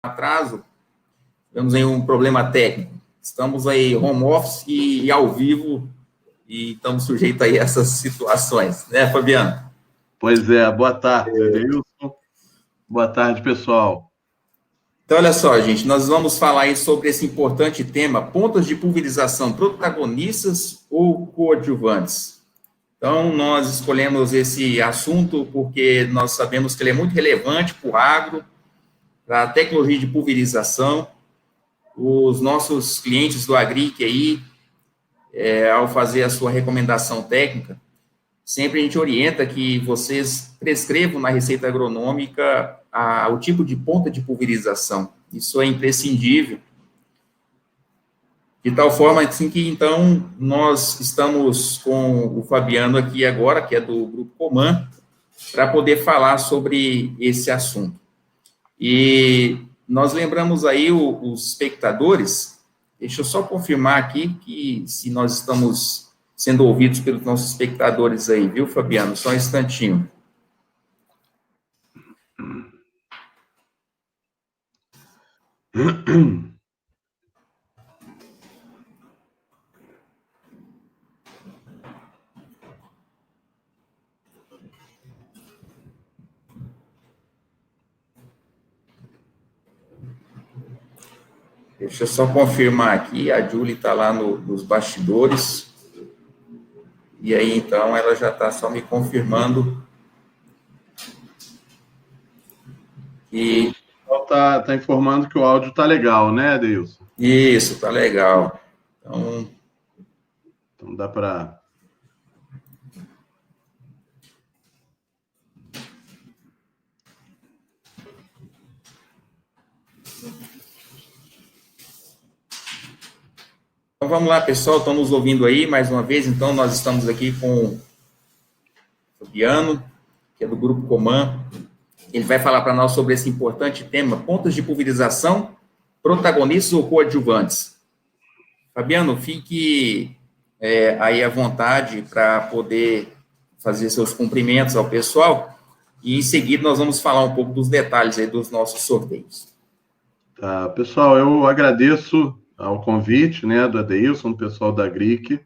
atraso, tivemos aí um problema técnico. Estamos aí home office e ao vivo e estamos sujeitos aí a essas situações, né, Fabiano? Pois é, boa tarde, Edeilson. Boa tarde, pessoal. Então, olha só, gente, nós vamos falar aí sobre esse importante tema, pontos de pulverização, protagonistas ou coadjuvantes. Então, nós escolhemos esse assunto porque nós sabemos que ele é muito relevante para o agro, para a tecnologia de pulverização. Os nossos clientes do Agric aí, ao fazer a sua recomendação técnica, sempre a gente orienta que vocês prescrevam na receita agronômica o tipo de ponta de pulverização. Isso é imprescindível. De tal forma, assim, que, então, nós estamos com o Fabiano aqui agora, que é do Grupo Coman, para poder falar sobre esse assunto. E nós lembramos aí os espectadores, deixa eu só confirmar aqui que se nós estamos sendo ouvidos pelos nossos espectadores aí, viu, Fabiano? Só um instantinho. Deixa eu só confirmar aqui, a Julie está lá nos bastidores, e aí, então, ela já está só me confirmando que... Está informando que o áudio está legal, né, Edeilson? Isso, está legal. Então dá para... Então, vamos lá, pessoal, estão nos ouvindo aí, mais uma vez. Então, nós estamos aqui com o Fabiano, que é do Grupo Coman. Ele vai falar para nós sobre esse importante tema, pontos de pulverização, protagonistas ou coadjuvantes. Fabiano, fique aí à vontade para poder fazer seus cumprimentos ao pessoal, e em seguida nós vamos falar um pouco dos detalhes aí dos nossos sorteios. Tá, pessoal, eu agradeço ao convite, né, do Edeilson, do pessoal da Agric.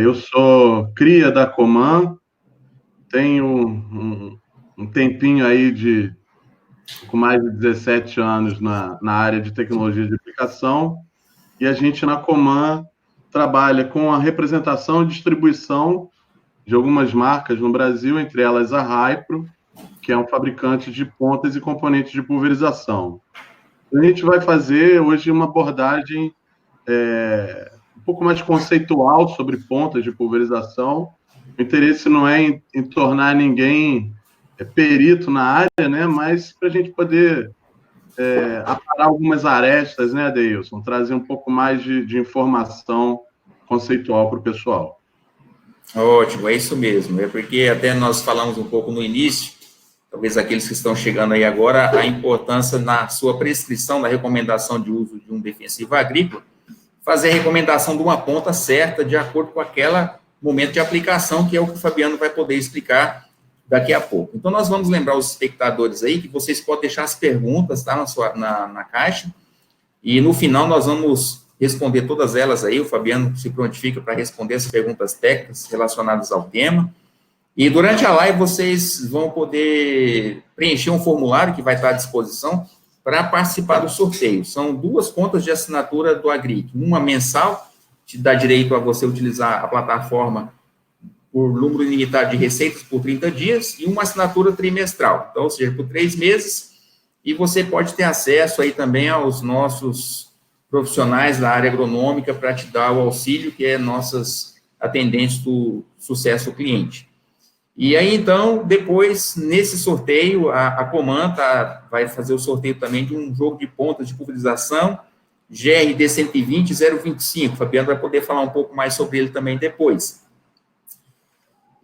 Eu sou cria da Coman, tenho um tempinho aí com mais de 17 anos na área de tecnologia de aplicação, e a gente na Coman trabalha com a representação e distribuição de algumas marcas no Brasil, entre elas a Hypro, que é um fabricante de pontas e componentes de pulverização. A gente vai fazer hoje uma abordagem um pouco mais conceitual sobre pontas de pulverização. O interesse não é em tornar ninguém perito na área, né? Mas para a gente poder aparar algumas arestas, né, Adeilson? Trazer um pouco mais de informação conceitual para o pessoal. Ótimo, é isso mesmo. É porque até nós falamos um pouco no início, talvez aqueles que estão chegando aí agora, a importância na sua prescrição, na recomendação de uso de um defensivo agrícola, fazer a recomendação de uma ponta certa, de acordo com aquele momento de aplicação, que é o que o Fabiano vai poder explicar daqui a pouco. Então, nós vamos lembrar os espectadores aí que vocês podem deixar as perguntas, tá, na caixa, e no final nós vamos responder todas elas aí, o Fabiano se prontifica para responder as perguntas técnicas relacionadas ao tema. E durante a live, vocês vão poder preencher um formulário que vai estar à disposição para participar do sorteio. São 2 contas de assinatura do Agric. Uma mensal, te dá direito a você utilizar a plataforma por número ilimitado de receitas por 30 dias, e uma assinatura trimestral. Então, ou seja, por 3 meses, e você pode ter acesso aí também aos nossos profissionais da área agronômica para te dar o auxílio, que é nossas atendentes do sucesso cliente. E aí, então, depois, nesse sorteio, a Coman vai fazer o sorteio também de um jogo de pontas de pulverização, GRD 120 025. O Fabiano vai poder falar um pouco mais sobre ele também depois.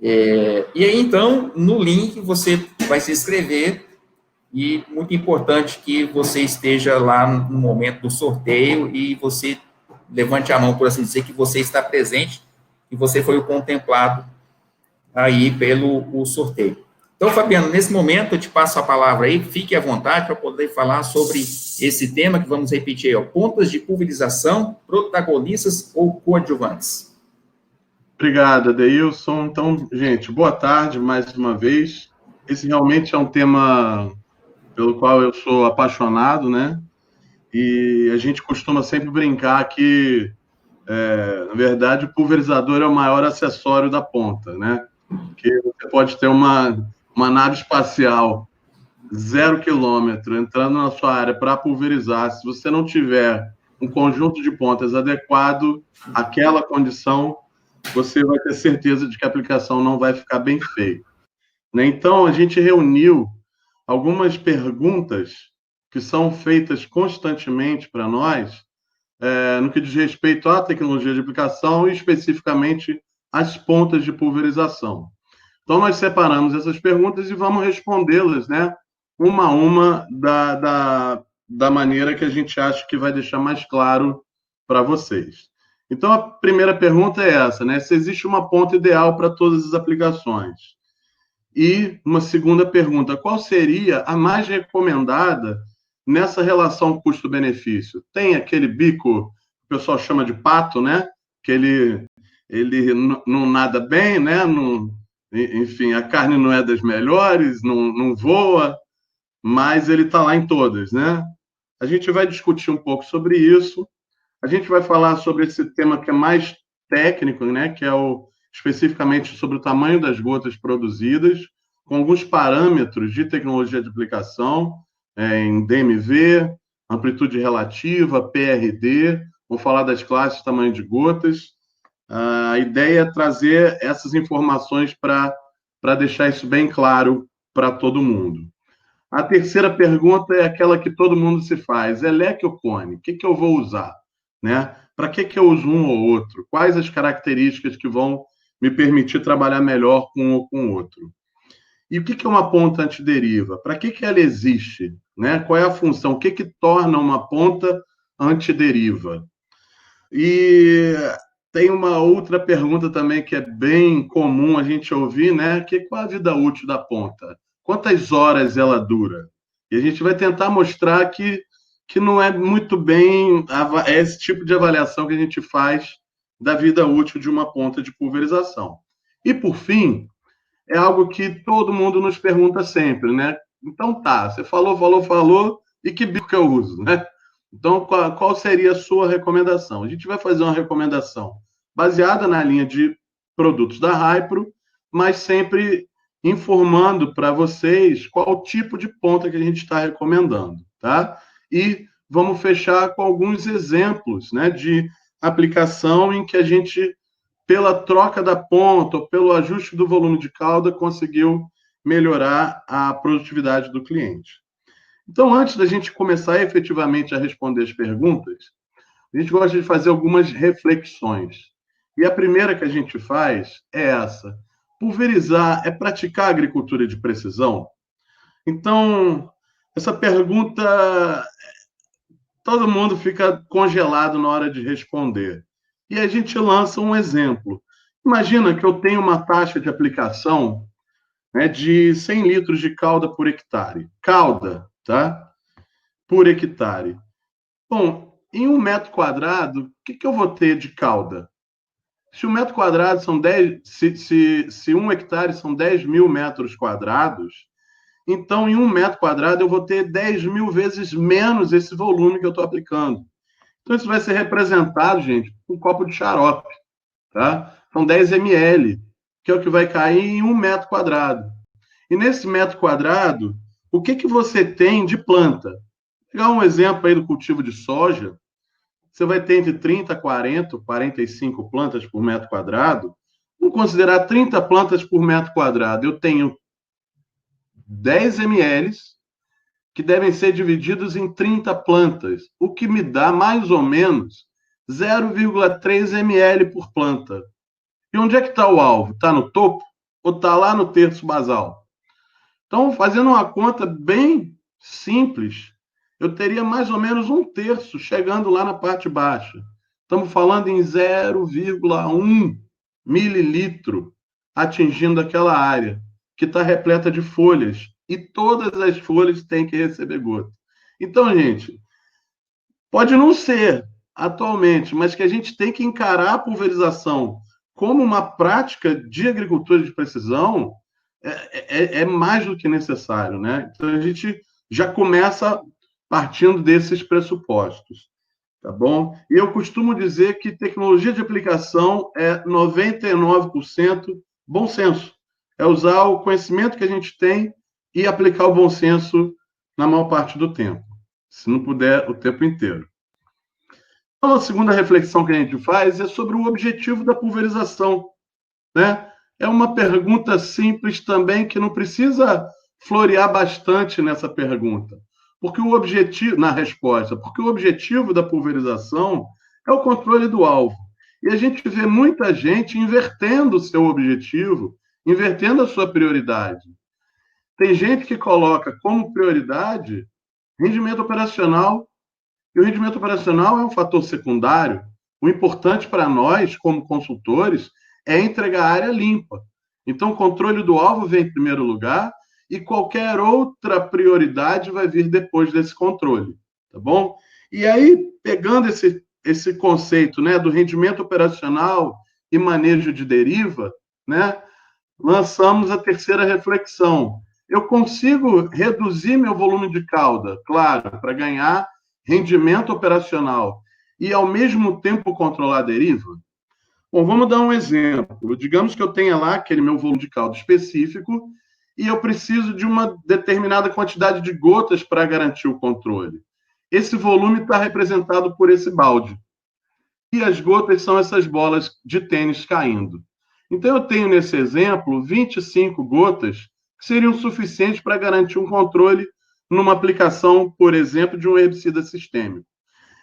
E aí, então, no link, você vai se inscrever, e muito importante que você esteja lá no momento do sorteio e você levante a mão, por assim dizer, que você está presente e você foi o contemplado aí pelo sorteio. Então, Fabiano, nesse momento eu te passo a palavra aí, fique à vontade para poder falar sobre esse tema que vamos repetir aí, ó, pontas de pulverização, protagonistas ou coadjuvantes. Obrigado, Adeilson. Então, gente, boa tarde mais uma vez. Esse realmente é um tema pelo qual eu sou apaixonado, né? E a gente costuma sempre brincar que, na verdade, o pulverizador é o maior acessório da ponta, né? Que você pode ter uma nave espacial 0 quilômetro entrando na sua área para pulverizar. Se você não tiver um conjunto de pontas adequado àquela condição, você vai ter certeza de que a aplicação não vai ficar bem feita, né? Então, a gente reuniu algumas perguntas que são feitas constantemente para nós, no que diz respeito à tecnologia de aplicação e especificamente às pontas de pulverização. Então, nós separamos essas perguntas e vamos respondê-las, né, uma a uma da maneira que a gente acha que vai deixar mais claro para vocês. Então, a primeira pergunta é essa, né? Se existe uma ponta ideal para todas as aplicações. E uma segunda pergunta, qual seria a mais recomendada nessa relação custo-benefício? Tem aquele bico que o pessoal chama de pato, né? Que ele não nada bem, né? Não, enfim, a carne não é das melhores, não voa, mas ele está lá em todas, né? A gente vai discutir um pouco sobre isso. A gente vai falar sobre esse tema que é mais técnico, né? Que é especificamente sobre o tamanho das gotas produzidas, com alguns parâmetros de tecnologia de aplicação, em DMV, amplitude relativa, PRD. Vamos falar das classes, tamanho de gotas. A ideia é trazer essas informações para deixar isso bem claro para todo mundo. A terceira pergunta é aquela que todo mundo se faz: é leque ou cone? O que eu vou usar? Né? Para que eu uso um ou outro? Quais as características que vão me permitir trabalhar melhor com um ou com o outro? E o que é uma ponta antideriva? Para que ela existe? Né? Qual é a função? O que torna uma ponta antideriva? E tem uma outra pergunta também que é bem comum a gente ouvir, né? Que qual a vida útil da ponta? Quantas horas ela dura? E a gente vai tentar mostrar que não é muito bem esse tipo de avaliação que a gente faz da vida útil de uma ponta de pulverização. E, por fim, é algo que todo mundo nos pergunta sempre, né? Então tá, você falou, e que bico que eu uso, né? Então, qual seria a sua recomendação? A gente vai fazer uma recomendação baseada na linha de produtos da Hypro, mas sempre informando para vocês qual tipo de ponta que a gente está recomendando, tá? E vamos fechar com alguns exemplos, né, de aplicação em que a gente, pela troca da ponta ou pelo ajuste do volume de cauda, conseguiu melhorar a produtividade do cliente. Então, antes da gente começar efetivamente a responder as perguntas, a gente gosta de fazer algumas reflexões. E a primeira que a gente faz é essa: pulverizar é praticar agricultura de precisão? Então, essa pergunta, todo mundo fica congelado na hora de responder. E a gente lança um exemplo. Imagina que eu tenho uma taxa de aplicação, né, de 100 litros de cauda por hectare. Cauda, tá? Por hectare. Bom, em 1 metro quadrado, o que eu vou ter de cauda? Se 1 metro quadrado são 10, se 1 hectare são 10 mil metros quadrados, então em 1 metro quadrado eu vou ter 10 mil vezes menos esse volume que eu estou aplicando. Então isso vai ser representado, gente, com um copo de xarope, tá? São 10 ml, que é o que vai cair em 1 metro quadrado. E nesse metro quadrado, o que você tem de planta? Vou pegar um exemplo aí do cultivo de soja. Você vai ter entre 30, 40, 45 plantas por metro quadrado. Vamos considerar 30 plantas por metro quadrado. Eu tenho 10 ml que devem ser divididos em 30 plantas, o que me dá mais ou menos 0,3 ml por planta. E onde é que está o alvo? Está no topo ou está lá no terço basal? Então, fazendo uma conta bem simples, eu teria mais ou menos 1/3 chegando lá na parte baixa. Estamos falando em 0,1 mililitro atingindo aquela área, que está repleta de folhas, e todas as folhas têm que receber gota. Então, gente, pode não ser atualmente, mas que a gente tem que encarar a pulverização como uma prática de agricultura de precisão é mais do que necessário, né? Então, a gente já começa partindo desses pressupostos, tá bom? E eu costumo dizer que tecnologia de aplicação é 99% bom senso. É usar o conhecimento que a gente tem e aplicar o bom senso na maior parte do tempo, se não puder, o tempo inteiro. Então, a segunda reflexão que a gente faz é sobre o objetivo da pulverização, né? É uma pergunta simples também, que não precisa florear bastante nessa pergunta, porque o objetivo, na resposta, porque o objetivo da pulverização é o controle do alvo. E a gente vê muita gente invertendo o seu objetivo, invertendo a sua prioridade. Tem gente que coloca como prioridade rendimento operacional, e o rendimento operacional é um fator secundário. O importante para nós, como consultores, é entregar a área limpa. Então, o controle do alvo vem em primeiro lugar e qualquer outra prioridade vai vir depois desse controle, tá bom? E aí, pegando esse conceito, né, do rendimento operacional e manejo de deriva, né, lançamos a terceira reflexão. Eu consigo reduzir meu volume de cauda, claro, para ganhar rendimento operacional e, ao mesmo tempo, controlar a deriva? Bom, vamos dar um exemplo. Digamos que eu tenha lá aquele meu volume de cauda específico e eu preciso de uma determinada quantidade de gotas para garantir o controle. Esse volume está representado por esse balde. E as gotas são essas bolas de tênis caindo. Então, eu tenho nesse exemplo 25 gotas que seriam suficientes para garantir um controle numa aplicação, por exemplo, de um herbicida sistêmico.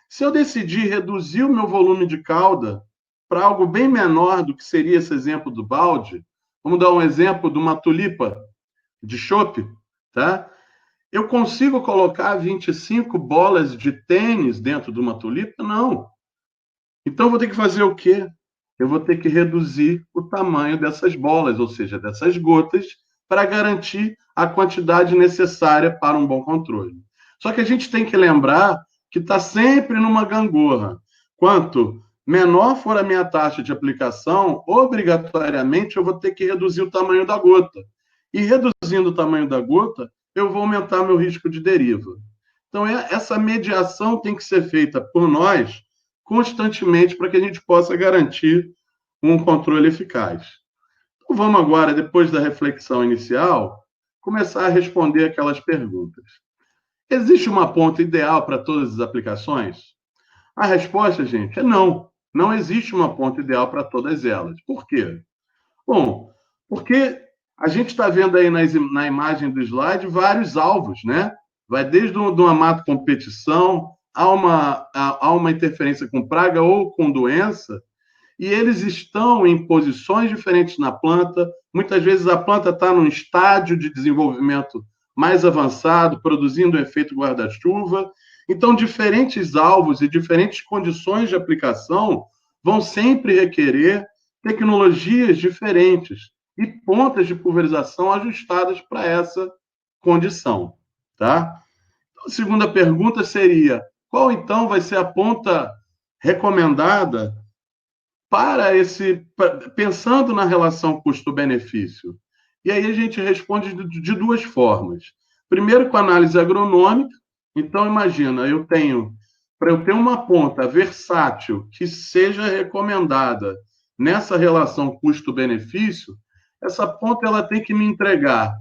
Se eu decidir reduzir o meu volume de cauda para algo bem menor do que seria esse exemplo do balde, vamos dar um exemplo de uma tulipa de chope, tá? Eu consigo colocar 25 bolas de tênis dentro de uma tulipa? Não. Então, eu vou ter que fazer o quê? Eu vou ter que reduzir o tamanho dessas bolas, ou seja, dessas gotas, para garantir a quantidade necessária para um bom controle. Só que a gente tem que lembrar que está sempre numa gangorra. Quanto menor for a minha taxa de aplicação, obrigatoriamente eu vou ter que reduzir o tamanho da gota. E reduzindo o tamanho da gota, eu vou aumentar meu risco de deriva. Então, essa mediação tem que ser feita por nós constantemente para que a gente possa garantir um controle eficaz. Então, vamos agora, depois da reflexão inicial, começar a responder aquelas perguntas. Existe uma ponta ideal para todas as aplicações? A resposta, gente, é não. Não existe uma ponta ideal para todas elas. Por quê? Bom, porque a gente está vendo aí na imagem do slide vários alvos, né? Vai desde uma mato-competição a uma interferência com praga ou com doença, e eles estão em posições diferentes na planta. Muitas vezes a planta está num estágio de desenvolvimento mais avançado, produzindo um efeito guarda-chuva. Então, diferentes alvos e diferentes condições de aplicação vão sempre requerer tecnologias diferentes e pontas de pulverização ajustadas para essa condição, tá? Então, a segunda pergunta seria: qual, então, vai ser a ponta recomendada para pensando na relação custo-benefício? E aí a gente responde de duas formas. Primeiro, com análise agronômica. Então, imagina, para eu ter uma ponta versátil que seja recomendada nessa relação custo-benefício, essa ponta ela tem que me entregar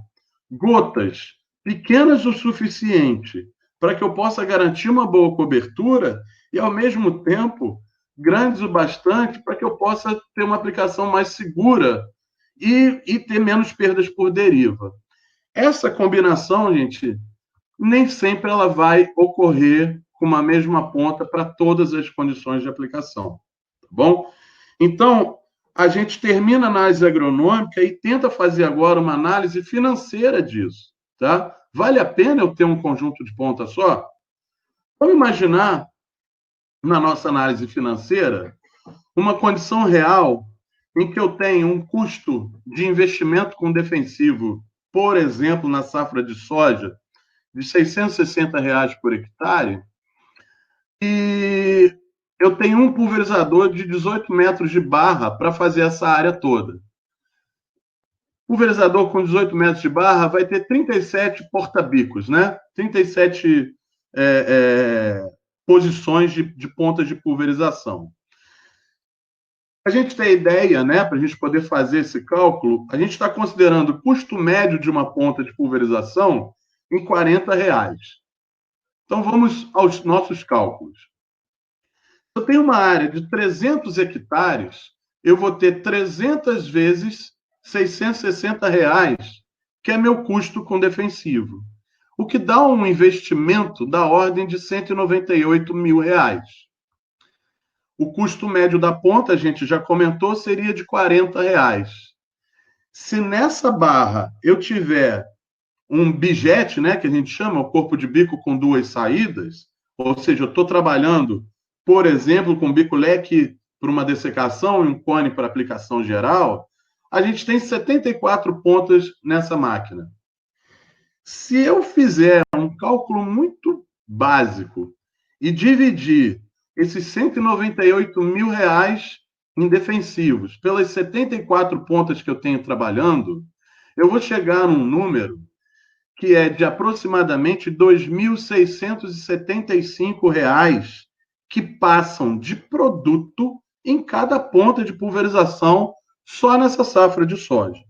gotas pequenas o suficiente para que eu possa garantir uma boa cobertura e, ao mesmo tempo, grandes o bastante para que eu possa ter uma aplicação mais segura e ter menos perdas por deriva. Essa combinação, gente, nem sempre ela vai ocorrer com uma mesma ponta para todas as condições de aplicação, tá bom? Então, a gente termina a análise agronômica e tenta fazer agora uma análise financeira disso, tá? Vale a pena eu ter um conjunto de ponta só? Vamos imaginar, na nossa análise financeira, uma condição real em que eu tenho um custo de investimento com defensivo, por exemplo, na safra de soja, de R$ 660 por hectare, e eu tenho um pulverizador de 18 metros de barra para fazer essa área toda. Pulverizador com 18 metros de barra vai ter 37 porta-bicos, né? 37 posições de pontas de pulverização. A gente tem ideia, né, para a gente poder fazer esse cálculo, a gente está considerando o custo médio de uma ponta de pulverização em R$ 40. Então, vamos aos nossos cálculos. Se eu tenho uma área de 300 hectares, eu vou ter 300 vezes R$ 660, que é meu custo com defensivo, o que dá um investimento da ordem de R$ 198 mil. O custo médio da ponta, a gente já comentou, seria de R$ 40. Se nessa barra eu tiver um bijete, né, que a gente chama, o corpo de bico com duas saídas, ou seja, eu estou trabalhando, por exemplo, com bico leque para uma dessecação e um cone para aplicação geral, a gente tem 74 pontas nessa máquina. Se eu fizer um cálculo muito básico e dividir esses R$ 198 mil em defensivos pelas 74 pontas que eu tenho trabalhando, eu vou chegar num número que é de aproximadamente R$ 2.675 que passam de produto em cada ponta de pulverização só nessa safra de soja.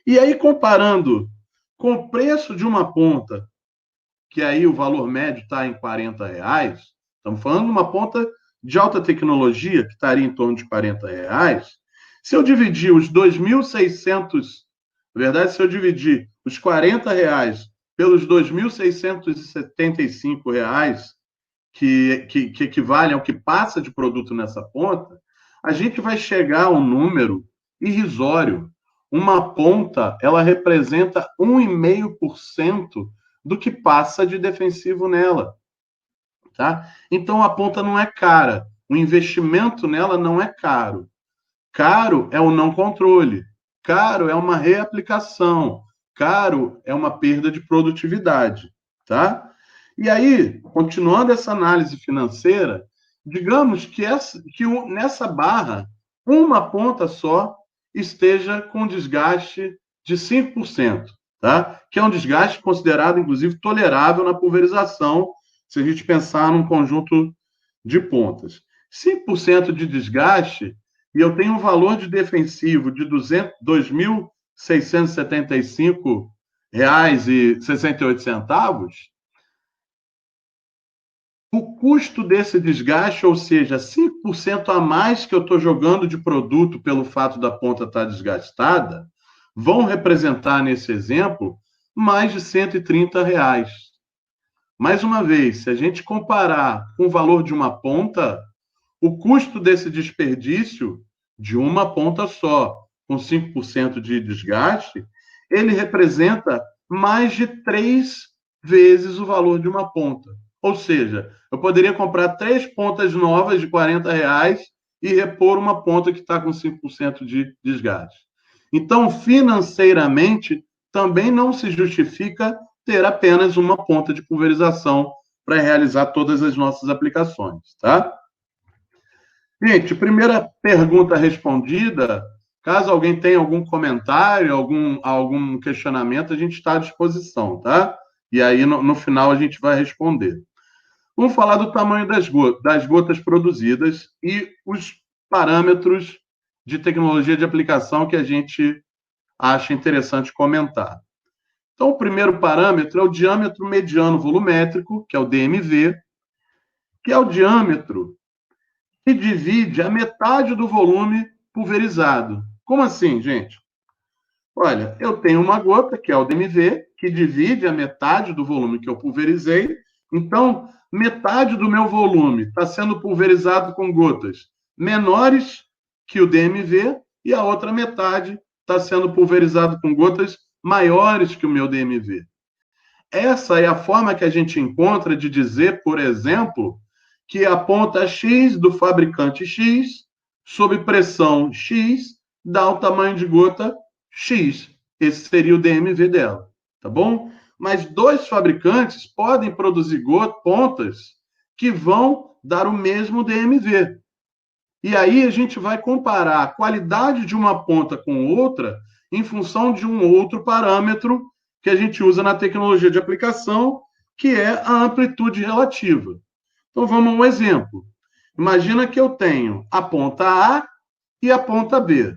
E aí, comparando com o preço de uma ponta, que aí o valor médio está em R$ 40, estamos falando de uma ponta de alta tecnologia, que estaria em torno de R$ 40. Se eu dividir os 2.600, na verdade, se eu dividir os R$ 40 pelos R$ 2.675, que equivale ao que passa de produto nessa ponta, a gente vai chegar a um número irrisório. Uma ponta, ela representa 1,5% do que passa de defensivo nela. Tá? Então, a ponta não é cara. O investimento nela não é caro. Caro é o não controle. Caro é uma reaplicação. Caro é uma perda de produtividade. Tá? E aí, continuando essa análise financeira, digamos que nessa barra, uma ponta só esteja com desgaste de 5%, tá? Que é um desgaste considerado, inclusive, tolerável na pulverização, se a gente pensar num conjunto de pontas. 5% de desgaste, e eu tenho um valor de defensivo de R$ 2.675,68. O custo desse desgaste, ou seja, 5% a mais que eu estou jogando de produto pelo fato da ponta estar desgastada, vão representar, nesse exemplo, mais de R$ 130. Mais uma vez, se a gente comparar com o valor de uma ponta, o custo desse desperdício de uma ponta só, com 5% de desgaste, ele representa mais de 3 vezes o valor de uma ponta. Ou seja, eu poderia comprar 3 pontas novas de R$ 40 e repor uma ponta que está com 5% de desgaste. Então, financeiramente, também não se justifica ter apenas uma ponta de pulverização para realizar todas as nossas aplicações, tá? Gente, primeira pergunta respondida. Caso alguém tenha algum comentário, algum questionamento, a gente está à disposição, tá? E aí, no final, a gente vai responder. Vamos falar do tamanho das gotas produzidas e os parâmetros de tecnologia de aplicação que a gente acha interessante comentar. Então, o primeiro parâmetro é o diâmetro mediano volumétrico, que é o DMV, que é o diâmetro que divide a metade do volume pulverizado. Como assim, gente? Olha, eu tenho uma gota, que é o DMV, que divide a metade do volume que eu pulverizei. Então, metade do meu volume está sendo pulverizado com gotas menores que o DMV e a outra metade está sendo pulverizado com gotas maiores que o meu DMV. Essa é a forma que a gente encontra de dizer, por exemplo, que a ponta X do fabricante X, sob pressão X, dá o tamanho de gota X. Esse seria o DMV dela, tá bom? Mas 2 fabricantes podem produzir pontas que vão dar o mesmo DMV. E aí a gente vai comparar a qualidade de uma ponta com outra em função de um outro parâmetro que a gente usa na tecnologia de aplicação, que é a amplitude relativa. Então vamos a um exemplo. Imagina que eu tenho a ponta A e a ponta B.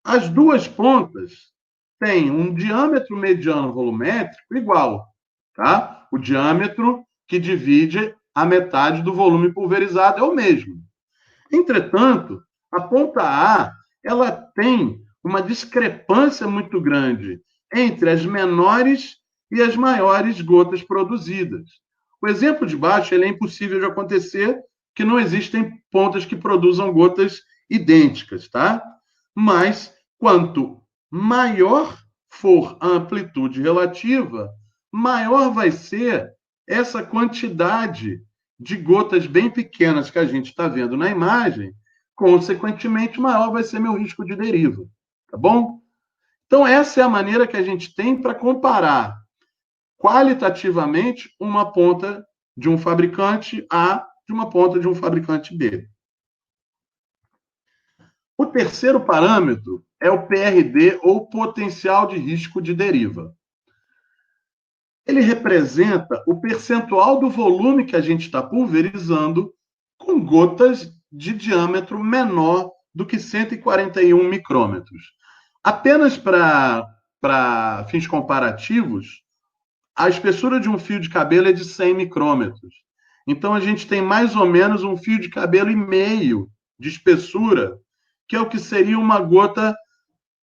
As duas pontas têm um diâmetro mediano volumétrico igual, tá? O diâmetro que divide a metade do volume pulverizado é o mesmo. Entretanto, a ponta A, ela tem uma discrepância muito grande entre as menores e as maiores gotas produzidas. O exemplo de baixo ele é impossível de acontecer, que não existem pontas que produzam gotas idênticas, tá? Mas quanto maior for a amplitude relativa, maior vai ser essa quantidade de gotas bem pequenas que a gente está vendo na imagem, consequentemente, maior vai ser meu risco de deriva, tá bom? Então, essa é a maneira que a gente tem para comparar qualitativamente uma ponta de um fabricante A de uma ponta de um fabricante B. O terceiro parâmetro é o PRD, ou potencial de risco de deriva. Ele representa o percentual do volume que a gente está pulverizando com gotas de diâmetro menor do que 141 micrômetros. Apenas para fins comparativos, a espessura de um fio de cabelo é de 100 micrômetros. Então, a gente tem mais ou menos um fio de cabelo e meio de espessura, que é o que seria uma gota,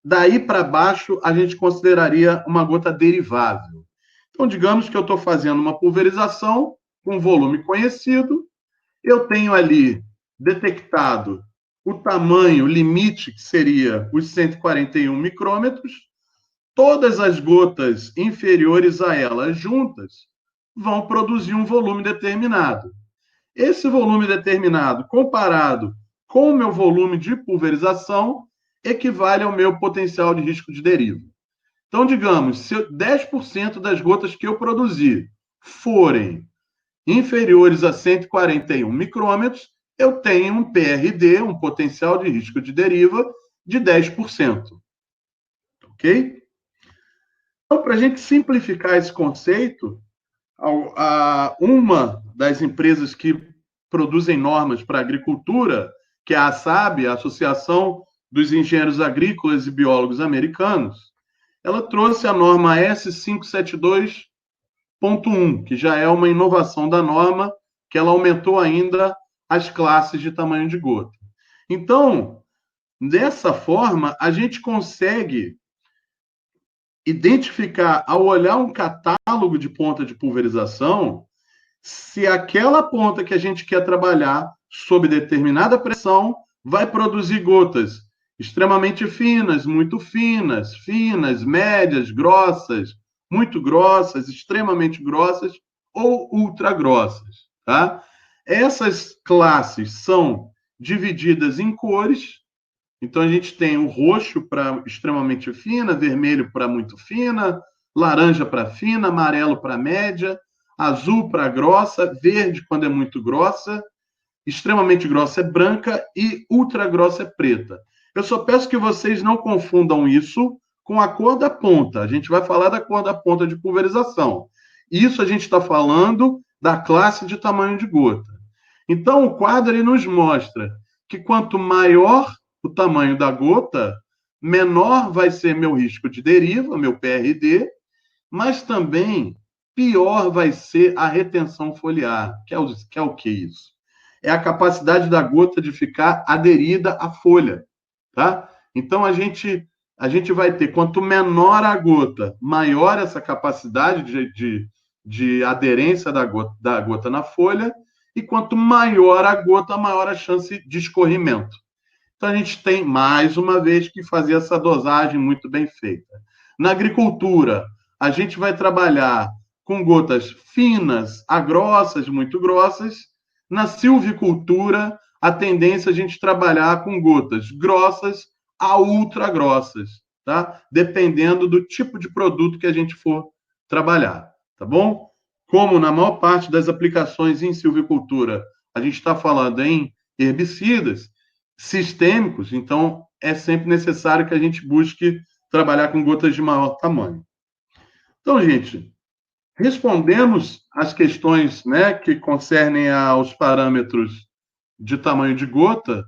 daí para baixo, a gente consideraria uma gota derivável. Então, digamos que eu estou fazendo uma pulverização com volume conhecido, eu tenho ali detectado o tamanho limite, que seria os 141 micrômetros, todas as gotas inferiores a ela juntas vão produzir um volume determinado. Esse volume determinado, comparado com o meu volume de pulverização, equivale ao meu potencial de risco de deriva. Então, digamos, se 10% das gotas que eu produzir forem inferiores a 141 micrômetros, eu tenho um PRD, um potencial de risco de deriva, de 10%. Ok? Então, para a gente simplificar esse conceito, uma das empresas que produzem normas para a agricultura, que é a ASAB, a Associação dos Engenheiros Agrícolas e Biólogos Americanos, ela trouxe a norma S572.1, que já é uma inovação da norma, que ela aumentou ainda as classes de tamanho de gota. Então, dessa forma, a gente consegue identificar, ao olhar um catálogo de ponta de pulverização, se aquela ponta que a gente quer trabalhar sob determinada pressão vai produzir gotas extremamente finas, muito finas, finas, médias, grossas, muito grossas, extremamente grossas ou ultra grossas, tá? Essas classes são divididas em cores. Então, a gente tem o roxo para extremamente fina, vermelho para muito fina, laranja para fina, amarelo para média, azul para grossa, verde quando é muito grossa, extremamente grossa é branca e ultra grossa é preta. Eu só peço que vocês não confundam isso com a cor da ponta. A gente vai falar da cor da ponta de pulverização. Isso a gente está falando da classe de tamanho de gota. Então, o quadro ele nos mostra que quanto maior o tamanho da gota, menor vai ser meu risco de deriva, meu PRD, mas também pior vai ser a retenção foliar. Que é o que isso? É a capacidade da gota de ficar aderida à folha, tá? Então, a gente vai ter, quanto menor a gota, maior essa capacidade de aderência da gota na folha, e quanto maior a gota, maior a chance de escorrimento. Então, a gente tem, mais uma vez, que fazer essa dosagem muito bem feita. Na agricultura, a gente vai trabalhar com gotas finas a grossas, muito grossas. Na silvicultura, a tendência é a gente trabalhar com gotas grossas a ultra grossas, tá? Dependendo do tipo de produto que a gente for trabalhar, tá bom? Como na maior parte das aplicações em silvicultura, a gente está falando em herbicidas sistêmicos, então é sempre necessário que a gente busque trabalhar com gotas de maior tamanho. Então, gente, respondemos as questões, né, que concernem aos parâmetros de tamanho de gota,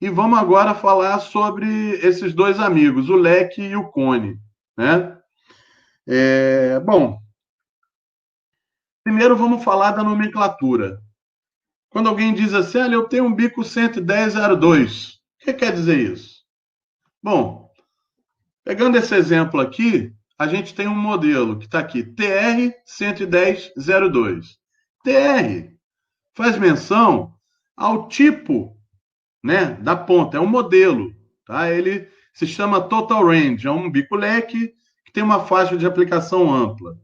e vamos agora falar sobre esses dois amigos, o leque e o cone, né? Bom, primeiro vamos falar da nomenclatura. Quando alguém diz assim, olha, eu tenho um bico 11002, o que quer dizer isso? Bom, pegando esse exemplo aqui, a gente tem um modelo que está aqui, TR-11002. TR faz menção ao tipo, né, da ponta, é um modelo, tá? Ele se chama Total Range, é um bico leque que tem uma faixa de aplicação ampla. O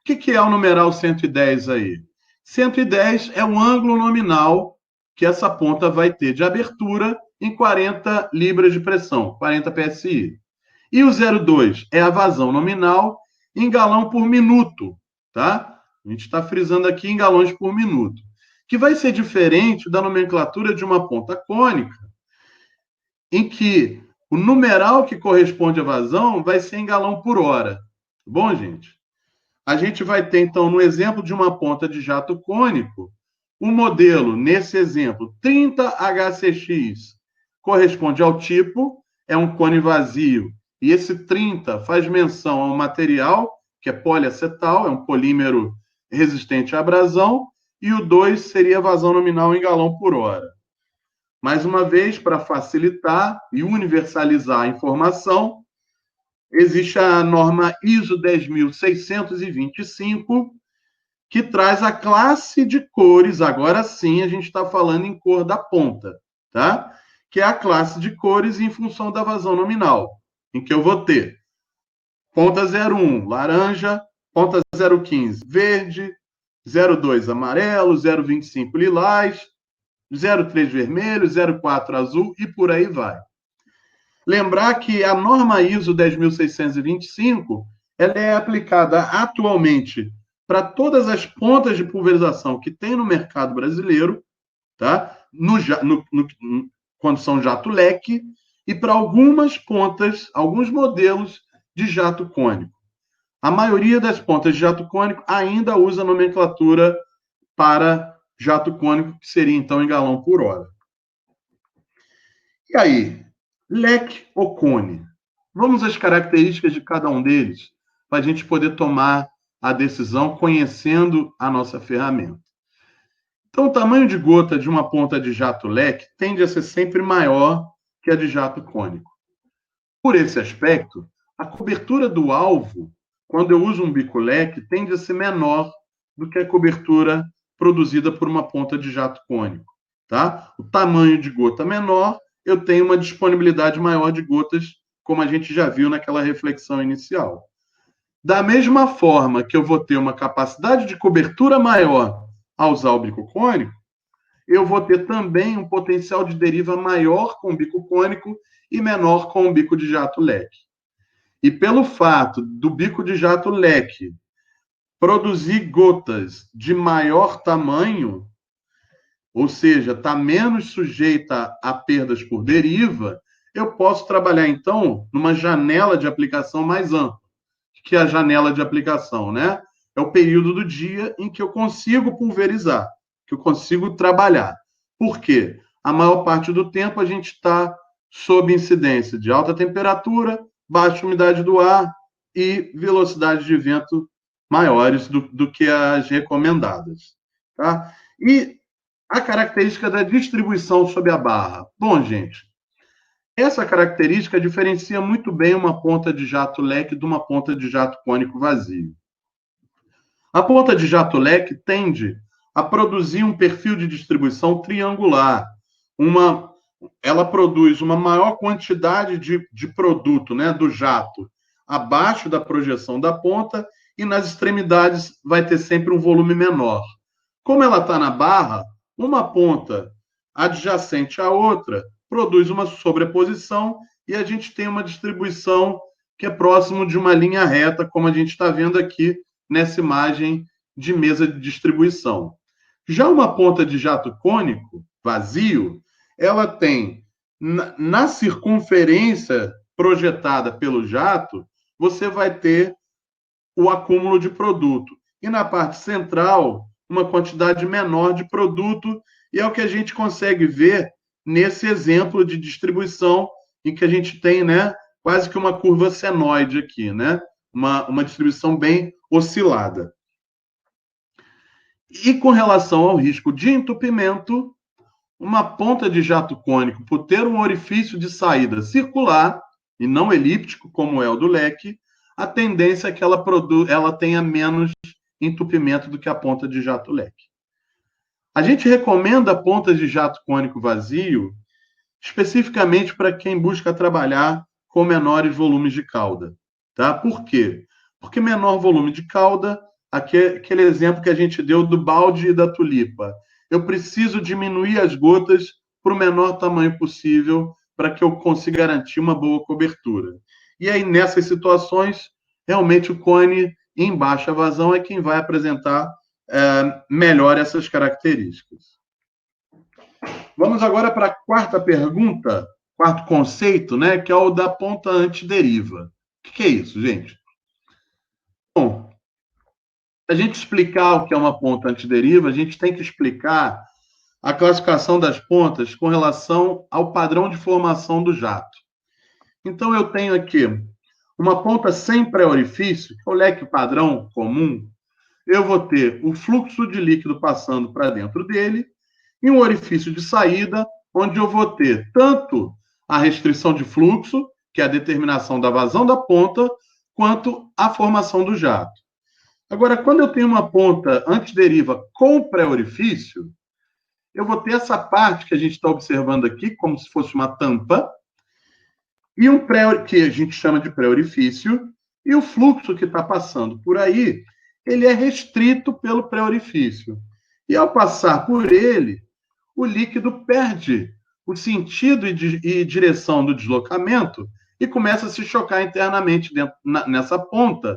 que é o numeral 110 aí? 110 é o ângulo nominal que essa ponta vai ter de abertura em 40 libras de pressão, 40 psi. E o 0,2 é a vazão nominal em galão por minuto, tá? A gente está frisando aqui em galões por minuto, que vai ser diferente da nomenclatura de uma ponta cônica, em que o numeral que corresponde à vazão vai ser em galão por hora. Tá bom, gente? A gente vai ter, então, no exemplo de uma ponta de jato cônico, o modelo, nesse exemplo, 30HCX, corresponde ao tipo, é um cone vazio, e esse 30 faz menção ao material, que é poliacetal, é um polímero resistente à abrasão, e o 2 seria a vazão nominal em galão por hora. Mais uma vez, para facilitar e universalizar a informação, existe a norma ISO 10.625, que traz a classe de cores, agora sim a gente está falando em cor da ponta, tá? Que é a classe de cores em função da vazão nominal, em que eu vou ter ponta 01, laranja, ponta 015, verde, 02, amarelo, 025, lilás, 03, vermelho, 04, azul e por aí vai. Lembrar que a norma ISO 10.625 ela é aplicada atualmente para todas as pontas de pulverização que tem no mercado brasileiro, tá? Quando são jato leque, e para algumas pontas, alguns modelos de jato cônico. A maioria das pontas de jato cônico ainda usa a nomenclatura para jato cônico, que seria então em galão por hora. E aí, leque ou cone? Vamos às características de cada um deles, para a gente poder tomar a decisão conhecendo a nossa ferramenta. Então, o tamanho de gota de uma ponta de jato leque tende a ser sempre maior que a de jato cônico. Por esse aspecto, a cobertura do alvo, quando eu uso um bico leque, tende a ser menor do que a cobertura produzida por uma ponta de jato cônico, tá? O tamanho de gota menor, eu tenho uma disponibilidade maior de gotas, como a gente já viu naquela reflexão inicial. Da mesma forma que eu vou ter uma capacidade de cobertura maior ao usar o bico cônico, eu vou ter também um potencial de deriva maior com o bico cônico e menor com o bico de jato leque. E pelo fato do bico de jato leque produzir gotas de maior tamanho, ou seja, está menos sujeita a perdas por deriva, eu posso trabalhar, então, numa janela de aplicação mais ampla, que é a janela de aplicação, né? É o período do dia em que eu consigo pulverizar, que eu consigo trabalhar. Por quê? A maior parte do tempo a gente está sob incidência de alta temperatura, baixa umidade do ar e velocidade de vento maiores do que as recomendadas. Tá? E a característica da distribuição sob a barra. Bom, gente, essa característica diferencia muito bem uma ponta de jato leque de uma ponta de jato cônico vazio. A ponta de jato leque tende a produzir um perfil de distribuição triangular. Ela produz uma maior quantidade de produto, né, do jato abaixo da projeção da ponta e nas extremidades vai ter sempre um volume menor. Como ela está na barra, uma ponta adjacente à outra produz uma sobreposição e a gente tem uma distribuição que é próximo de uma linha reta, como a gente está vendo aqui nessa imagem de mesa de distribuição. Já uma ponta de jato cônico, vazio, ela tem, na circunferência projetada pelo jato, você vai ter o acúmulo de produto. E na parte central, uma quantidade menor de produto, e é o que a gente consegue ver nesse exemplo de distribuição, em que a gente tem, né, quase que uma curva senoide aqui, né? Uma distribuição bem oscilada. E com relação ao risco de entupimento, uma ponta de jato cônico, por ter um orifício de saída circular e não elíptico, como é o do leque, a tendência é que ela tenha menos entupimento do que a ponta de jato leque. A gente recomenda pontas de jato cônico vazio especificamente para quem busca trabalhar com menores volumes de cauda. Tá? Por quê? Porque menor volume de cauda, aquele exemplo que a gente deu do balde e da tulipa. Eu preciso diminuir as gotas para o menor tamanho possível para que eu consiga garantir uma boa cobertura. E aí, nessas situações, realmente o cone em baixa vazão é quem vai apresentar melhor essas características. Vamos agora para a quarta pergunta, quarto conceito, né, que é o da ponta antideriva. O que é isso, gente? Bom, a gente explicar o que é uma ponta antideriva, a gente tem que explicar a classificação das pontas com relação ao padrão de formação do jato. Então, eu tenho aqui uma ponta sem pré-orifício, que é o leque padrão comum. Eu vou ter o fluxo de líquido passando para dentro dele e um orifício de saída, onde eu vou ter tanto a restrição de fluxo, que é a determinação da vazão da ponta, quanto a formação do jato. Agora, quando eu tenho uma ponta antideriva com pré-orifício, eu vou ter essa parte que a gente está observando aqui, como se fosse uma tampa, e um pré, que a gente chama de pré-orifício, e o fluxo que está passando por aí, ele é restrito pelo pré-orifício. E ao passar por ele, o líquido perde o sentido e direção do deslocamento e começa a se chocar internamente nessa ponta,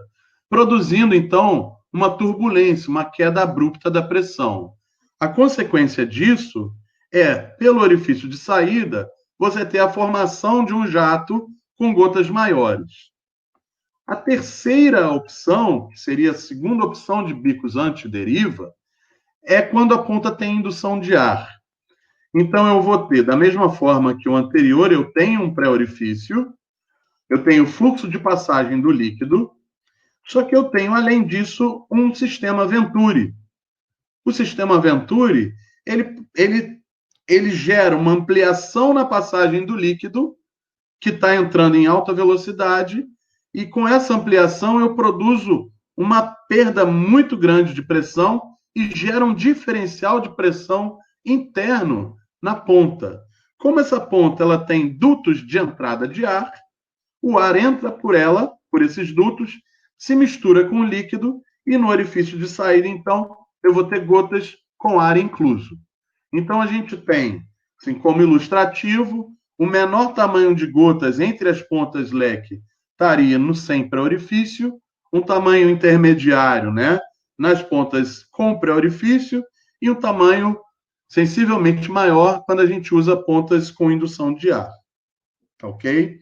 produzindo, então, uma turbulência, uma queda abrupta da pressão. A consequência disso é, pelo orifício de saída, você ter a formação de um jato com gotas maiores. A terceira opção, que seria a segunda opção de bicos antideriva, é quando a ponta tem indução de ar. Então, eu vou ter, da mesma forma que o anterior, eu tenho um pré-orifício, eu tenho fluxo de passagem do líquido, só que eu tenho, além disso, um sistema Venturi. O sistema Venturi, ele gera uma ampliação na passagem do líquido, que está entrando em alta velocidade, e com essa ampliação eu produzo uma perda muito grande de pressão e gera um diferencial de pressão interno na ponta. Como essa ponta ela tem dutos de entrada de ar, o ar entra por ela, por esses dutos, se mistura com o líquido e no orifício de saída, então, eu vou ter gotas com ar incluso. Então, a gente tem, assim, como ilustrativo, o menor tamanho de gotas entre as pontas leque estaria no sem pré-orifício, um tamanho intermediário, né, nas pontas com pré-orifício e um tamanho sensivelmente maior quando a gente usa pontas com indução de ar. Ok?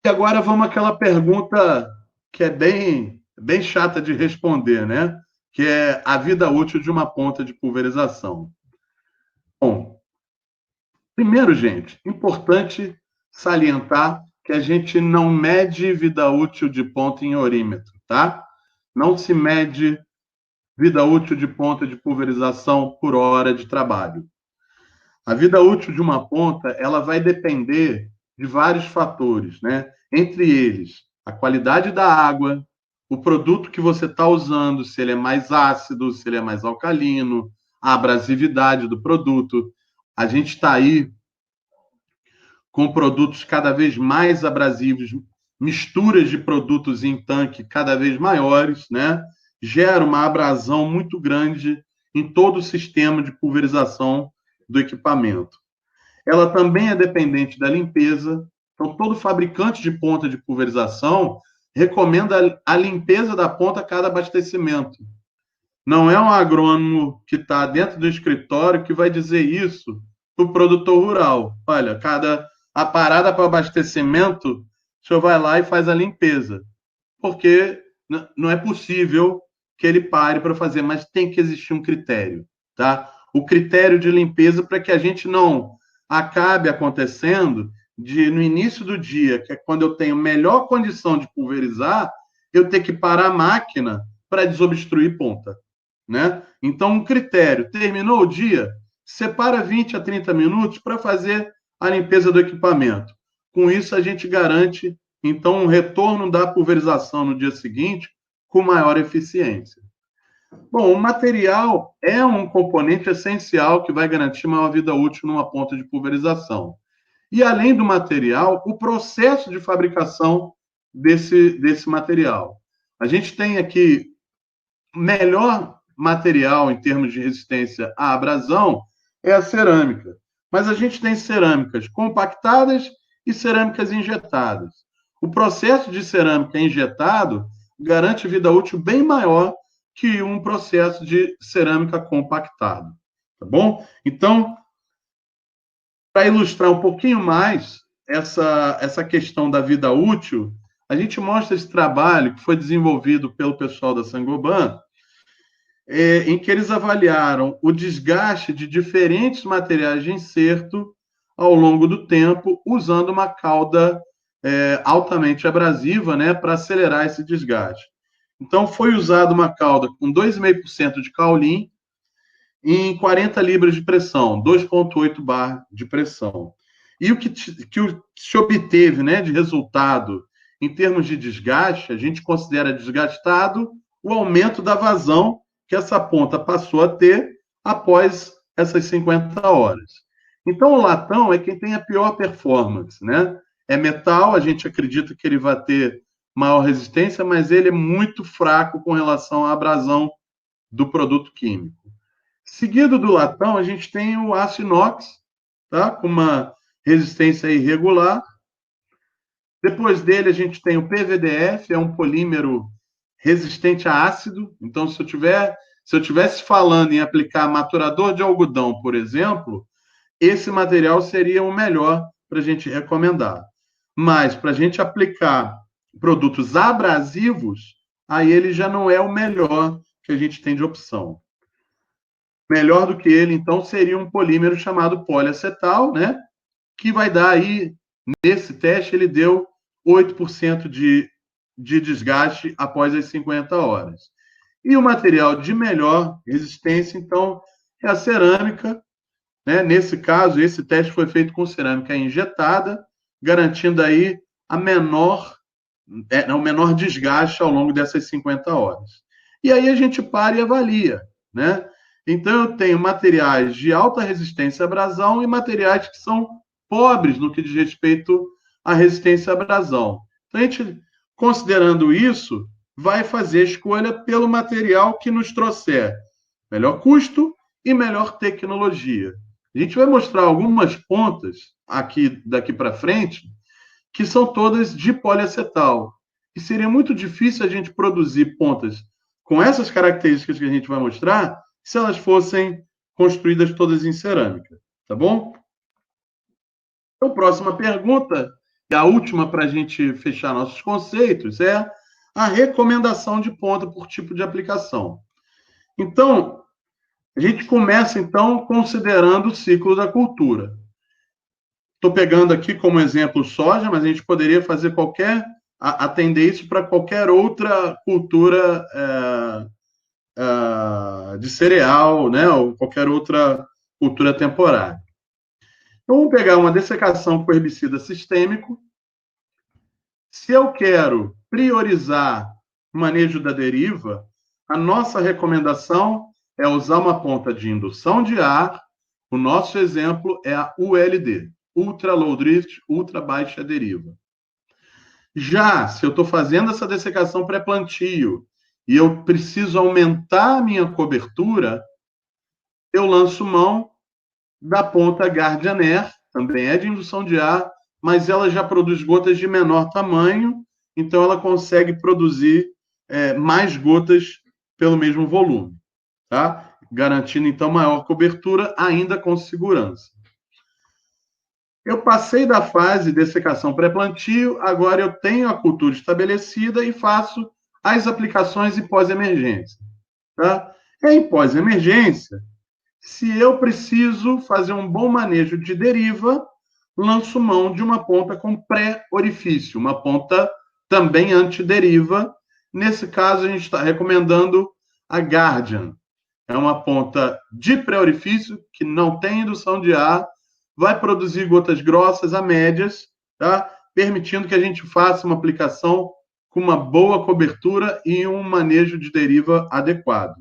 E agora vamos àquela pergunta que é bem chata de responder, né? Que é a vida útil de uma ponta de pulverização. Bom, primeiro, gente, importante salientar que a gente não mede vida útil de ponta em orímetro, tá? Não se mede vida útil de ponta de pulverização por hora de trabalho. A vida útil de uma ponta, ela vai depender de vários fatores, né? Entre eles, a qualidade da água, o produto que você está usando, se ele é mais ácido, se ele é mais alcalino, a abrasividade do produto. A gente está aí com produtos cada vez mais abrasivos, misturas de produtos em tanque cada vez maiores, né? Gera uma abrasão muito grande em todo o sistema de pulverização do equipamento. ela também é dependente da limpeza. Então, todo fabricante de ponta de pulverização recomenda a limpeza da ponta a cada abastecimento. Não é um agrônomo que está dentro do escritório que vai dizer isso para o produtor rural. Olha, a parada para abastecimento, o senhor vai lá e faz a limpeza. Porque não é possível que ele pare para fazer, mas tem que existir um critério, tá? O critério de limpeza para que a gente não acabe acontecendo de, no início do dia, que é quando eu tenho melhor condição de pulverizar, eu ter que parar a máquina para desobstruir ponta, né? Então, um critério, terminou o dia, separa 20 a 30 minutos para fazer a limpeza do equipamento. Com isso, a gente garante, então, um retorno da pulverização no dia seguinte com maior eficiência. Bom, o material é um componente essencial que vai garantir maior vida útil numa ponta de pulverização. E, além do material, o processo de fabricação desse material. A gente tem aqui melhor material em termos de resistência à abrasão é a cerâmica. Mas a gente tem cerâmicas compactadas e cerâmicas injetadas. O processo de cerâmica injetado garante vida útil bem maior que um processo de cerâmica compactado. Tá bom? Então, para ilustrar um pouquinho mais essa questão da vida útil, a gente mostra esse trabalho que foi desenvolvido pelo pessoal da Saint-Gobain, em que eles avaliaram o desgaste de diferentes materiais de inserto ao longo do tempo, usando uma cauda altamente abrasiva, né, para acelerar esse desgaste. Então, foi usada uma cauda com 2,5% de caulin em 40 libras de pressão, 2,8 bar de pressão. E o que se obteve, né, de resultado em termos de desgaste, a gente considera desgastado o aumento da vazão que essa ponta passou a ter após essas 50 horas. Então, o latão é quem tem a pior performance, né? É metal, a gente acredita que ele vai ter maior resistência, mas ele é muito fraco com relação à abrasão do produto químico. Seguido do latão, a gente tem o aço inox, tá? Com uma resistência irregular. Depois dele, a gente tem o PVDF, é um polímero resistente a ácido. Então, se eu tivesse falando em aplicar maturador de algodão, por exemplo, esse material seria o melhor para a gente recomendar. Mas, para a gente aplicar produtos abrasivos, aí ele já não é o melhor que a gente tem de opção. Melhor do que ele, então, seria um polímero chamado poliacetal, né? Que vai dar aí, nesse teste, ele deu 8% de desgaste após as 50 horas. E o material de melhor resistência, então, é a cerâmica, né? Nesse caso, esse teste foi feito com cerâmica injetada, garantindo aí o menor desgaste ao longo dessas 50 horas. E aí a gente para e avalia, né? Então, eu tenho materiais de alta resistência à abrasão e materiais que são pobres no que diz respeito à resistência à abrasão. Então, a gente, considerando isso, vai fazer a escolha pelo material que nos trouxer melhor custo e melhor tecnologia. A gente vai mostrar algumas pontas daqui para frente que são todas de poliacetal. E seria muito difícil a gente produzir pontas com essas características que a gente vai mostrar se elas fossem construídas todas em cerâmica. Tá bom? Então, próxima pergunta, e a última para a gente fechar nossos conceitos, é a recomendação de ponta por tipo de aplicação. Então, a gente começa, então, considerando o ciclo da cultura. Estou pegando aqui como exemplo soja, mas a gente poderia fazer atender isso para qualquer outra cultura de cereal, né, ou qualquer outra cultura temporária. Então, vamos pegar uma dessecação com herbicida sistêmico. Se eu quero priorizar o manejo da deriva, a nossa recomendação é usar uma ponta de indução de ar. O nosso exemplo é a ULD, Ultra Low Drift, Ultra Baixa Deriva. Já, se eu estou fazendo essa dessecação pré-plantio e eu preciso aumentar a minha cobertura, eu lanço mão da ponta Guardian Air, também é de indução de ar, mas ela já produz gotas de menor tamanho, então ela consegue produzir mais gotas pelo mesmo volume, tá? Garantindo, então, maior cobertura, ainda com segurança. Eu passei da fase de dessecação pré-plantio, agora eu tenho a cultura estabelecida e faço as aplicações em pós-emergência. Tá? Em pós-emergência, se eu preciso fazer um bom manejo de deriva, lanço mão de uma ponta com pré-orifício, uma ponta também antideriva. Nesse caso, a gente está recomendando a Guardian. É uma ponta de pré-orifício, que não tem indução de ar, vai produzir gotas grossas a médias, tá? Permitindo que a gente faça uma aplicação com uma boa cobertura e um manejo de deriva adequado.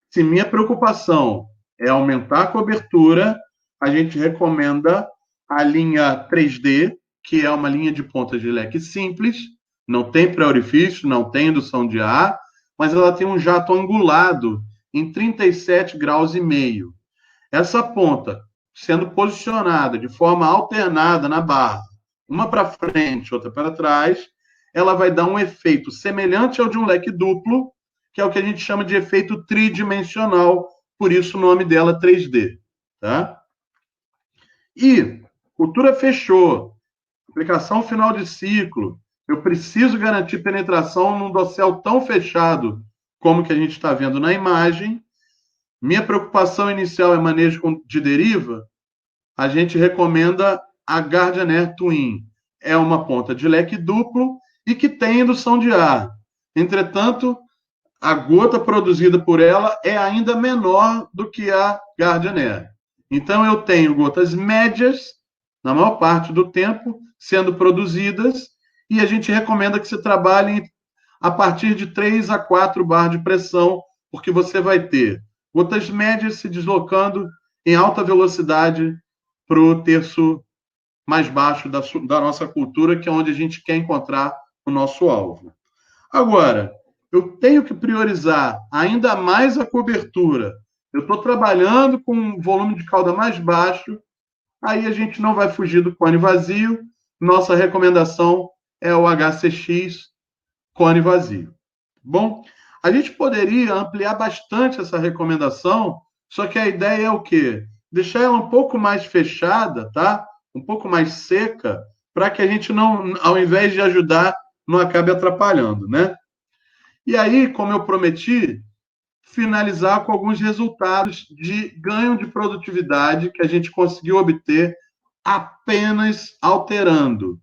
Se minha preocupação é aumentar a cobertura, a gente recomenda a linha 3D, que é uma linha de ponta de leque simples, não tem pré-orifício, não tem indução de ar, mas ela tem um jato angulado em 37,5 graus. Essa ponta, sendo posicionada de forma alternada na barra, uma para frente, outra para trás, ela vai dar um efeito semelhante ao de um leque duplo, que é o que a gente chama de efeito tridimensional, por isso o nome dela 3D. Tá? E cultura fechou, aplicação final de ciclo, eu preciso garantir penetração num dossel tão fechado como que a gente está vendo na imagem. Minha preocupação inicial é manejo de deriva, a gente recomenda a Guardian Air Twin. É uma ponta de leque duplo e que tem indução de ar. Entretanto, a gota produzida por ela é ainda menor do que a Guardian Air. Então, eu tenho gotas médias, na maior parte do tempo, sendo produzidas, e a gente recomenda que você trabalhe a partir de 3 a 4 bar de pressão, porque você vai ter gotas médias se deslocando em alta velocidade para o terço mais baixo da nossa cultura, que é onde a gente quer encontrar o nosso alvo. Agora, eu tenho que priorizar ainda mais a cobertura. Eu estou trabalhando com um volume de cauda mais baixo, aí a gente não vai fugir do cone vazio. Nossa recomendação é o HCX cone vazio. Bom, a gente poderia ampliar bastante essa recomendação, só que a ideia é o quê? Deixar ela um pouco mais fechada, tá? Um pouco mais seca, para que a gente não, ao invés de ajudar, não acabe atrapalhando, né? E aí, como eu prometi, finalizar com alguns resultados de ganho de produtividade que a gente conseguiu obter apenas alterando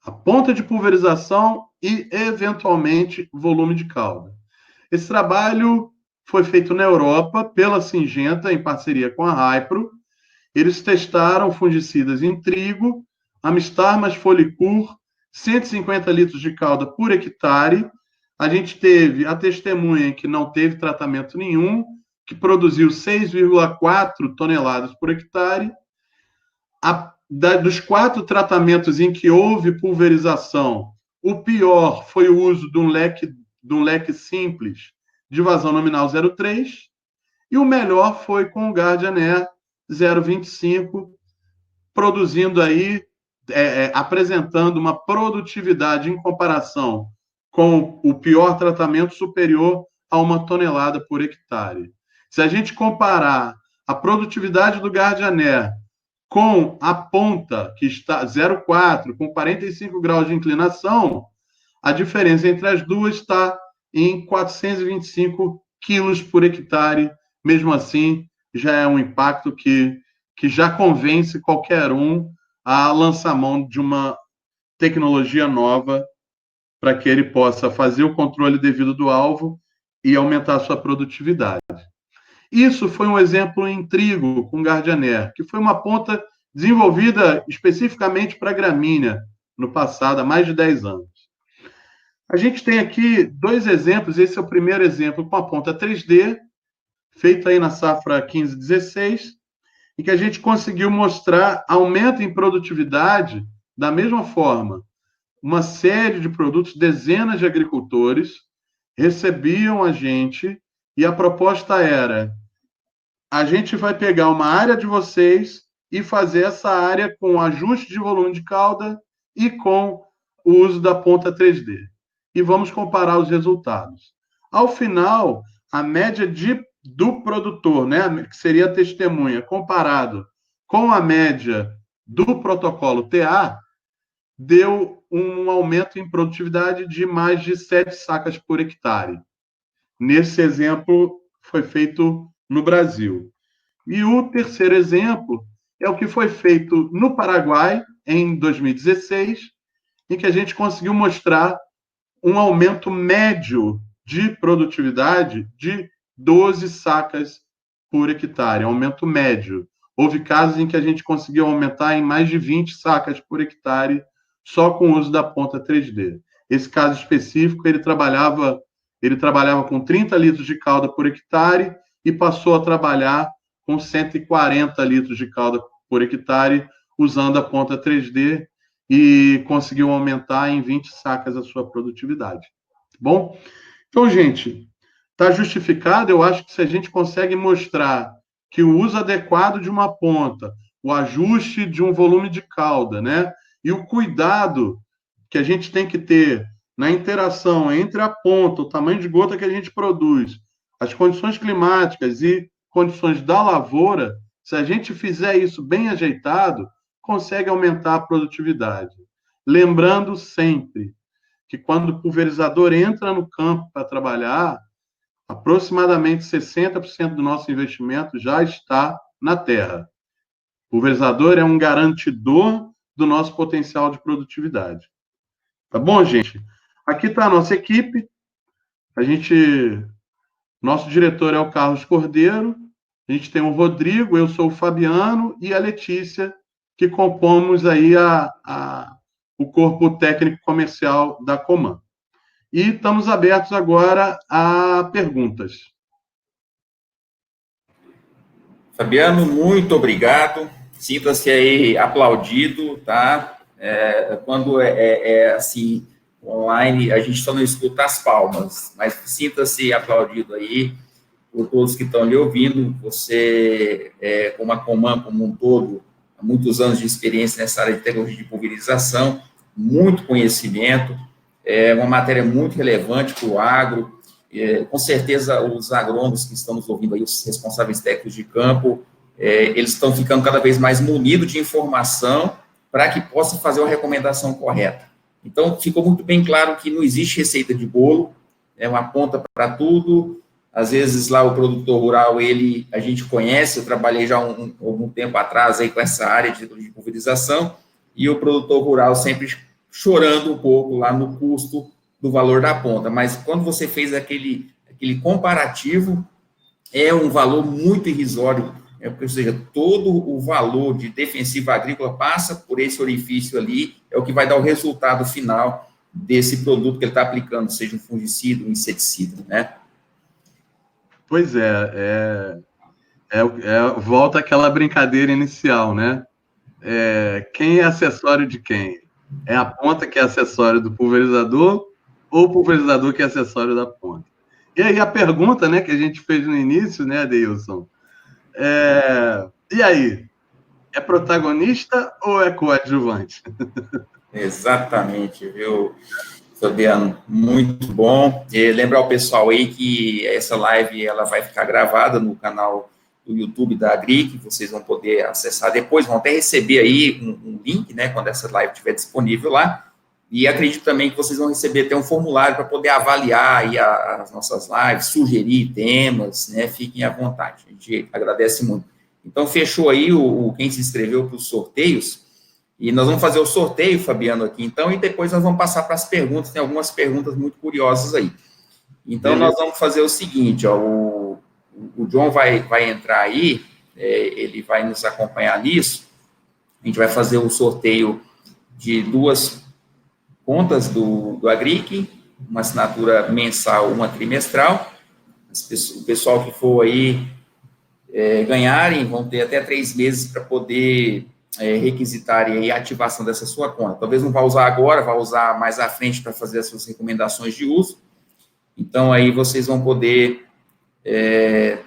a ponta de pulverização e, eventualmente, volume de cauda. Esse trabalho foi feito na Europa pela Syngenta, em parceria com a Hypro. Eles testaram fungicidas em trigo, Amistar mais Folicur, 150 litros de cauda por hectare. A gente teve a testemunha que não teve tratamento nenhum, que produziu 6,4 toneladas por hectare. Dos 4 tratamentos em que houve pulverização, o pior foi o uso de um leque simples de vazão nominal 0,3, e o melhor foi com o Guardian Air 0,25, produzindo aí, apresentando uma produtividade em comparação com o pior tratamento superior a 1 tonelada por hectare. Se a gente comparar a produtividade do Guardian Air com a ponta, que está 0,4, com 45 graus de inclinação, a diferença entre as duas está em 425 quilos por hectare. Mesmo assim, já é um impacto que já convence qualquer um a lançar mão de uma tecnologia nova para que ele possa fazer o controle devido do alvo e aumentar a sua produtividade. Isso foi um exemplo em trigo com Guardian Air, que foi uma ponta desenvolvida especificamente para gramínea no passado, há mais de 10 anos. A gente tem aqui 2 exemplos. Esse é o primeiro exemplo com a ponta 3D, feita aí na safra 15-16, em que a gente conseguiu mostrar aumento em produtividade da mesma forma. Uma série de produtos, dezenas de agricultores recebiam a gente e a proposta era: a gente vai pegar uma área de vocês e fazer essa área com ajuste de volume de cauda e com o uso da ponta 3D. E vamos comparar os resultados. Ao final, a média do produtor, né, que seria a testemunha, comparado com a média do protocolo TA, deu um aumento em produtividade de mais de 7 sacas por hectare. Nesse exemplo, foi feito no Brasil. E o terceiro exemplo é o que foi feito no Paraguai, em 2016, em que a gente conseguiu mostrar um aumento médio de produtividade de 12 sacas por hectare, aumento médio. Houve casos em que a gente conseguiu aumentar em mais de 20 sacas por hectare só com o uso da ponta 3D. Esse caso específico, ele trabalhava com 30 litros de calda por hectare e passou a trabalhar com 140 litros de calda por hectare usando a ponta 3D e conseguiu aumentar em 20 sacas a sua produtividade. Bom, então, gente, está justificado. Eu acho que se a gente consegue mostrar que o uso adequado de uma ponta, o ajuste de um volume de cauda, né, e o cuidado que a gente tem que ter na interação entre a ponta, o tamanho de gota que a gente produz, as condições climáticas e condições da lavoura, se a gente fizer isso bem ajeitado, consegue aumentar a produtividade. Lembrando sempre que quando o pulverizador entra no campo para trabalhar, aproximadamente 60% do nosso investimento já está na terra. O pulverizador é um garantidor do nosso potencial de produtividade. Tá bom, gente? Aqui está a nossa equipe. Nosso diretor é o Carlos Cordeiro. A gente tem o Rodrigo, eu sou o Fabiano e a Letícia, que compomos aí o corpo técnico comercial da Coman. E estamos abertos agora a perguntas. Fabiano, muito obrigado. Sinta-se aí aplaudido, tá? Quando assim, online, a gente só não escuta as palmas, mas sinta-se aplaudido aí por todos que estão lhe ouvindo. Você, como a Coman como um todo, há muitos anos de experiência nessa área de tecnologia de pulverização, muito conhecimento, uma matéria muito relevante para o agro. Com certeza, os agrônomos que estão nos ouvindo aí, os responsáveis técnicos de campo, eles estão ficando cada vez mais munidos de informação para que possam fazer uma recomendação correta. Então, ficou muito bem claro que não existe receita de bolo, é uma ponta para tudo. Às vezes, lá o produtor rural, a gente conhece, eu trabalhei já algum tempo atrás aí com essa área de pulverização, e o produtor rural sempre chorando um pouco lá no custo do valor da ponta. Mas quando você fez aquele comparativo, é um valor muito irrisório, ou seja, todo o valor de defensiva agrícola passa por esse orifício ali, é o que vai dar o resultado final desse produto que ele está aplicando, seja um fungicida, um inseticida, né? Pois volta àquela brincadeira inicial, né? Quem é acessório de quem? É a ponta que é acessório do pulverizador ou o pulverizador que é acessório da ponta? E aí a pergunta, né, que a gente fez no início, né, Adeilson? E aí? É protagonista ou é coadjuvante? Exatamente, viu, Fabiano? Muito bom. E lembrar o pessoal aí que essa live ela vai ficar gravada no canal do YouTube da Agri, que vocês vão poder acessar depois, vão até receber aí um link, né, quando essa live estiver disponível lá, e acredito também que vocês vão receber até um formulário para poder avaliar aí as nossas lives, sugerir temas, né, fiquem à vontade, a gente agradece muito. Então, fechou aí quem se inscreveu para os sorteios, e nós vamos fazer o sorteio, Fabiano, aqui, então, e depois nós vamos passar para as perguntas, tem algumas perguntas muito curiosas aí. Então, nós vamos fazer o seguinte, ó, o John vai entrar aí, ele vai nos acompanhar nisso, a gente vai fazer o sorteio de 2 contas do Agric, uma assinatura mensal, uma trimestral. O pessoal que for aí ganharem vão ter até 3 meses para poder requisitarem aí a ativação dessa sua conta. Talvez não vá usar agora, vá usar mais à frente para fazer as suas recomendações de uso. Então, aí vocês vão poder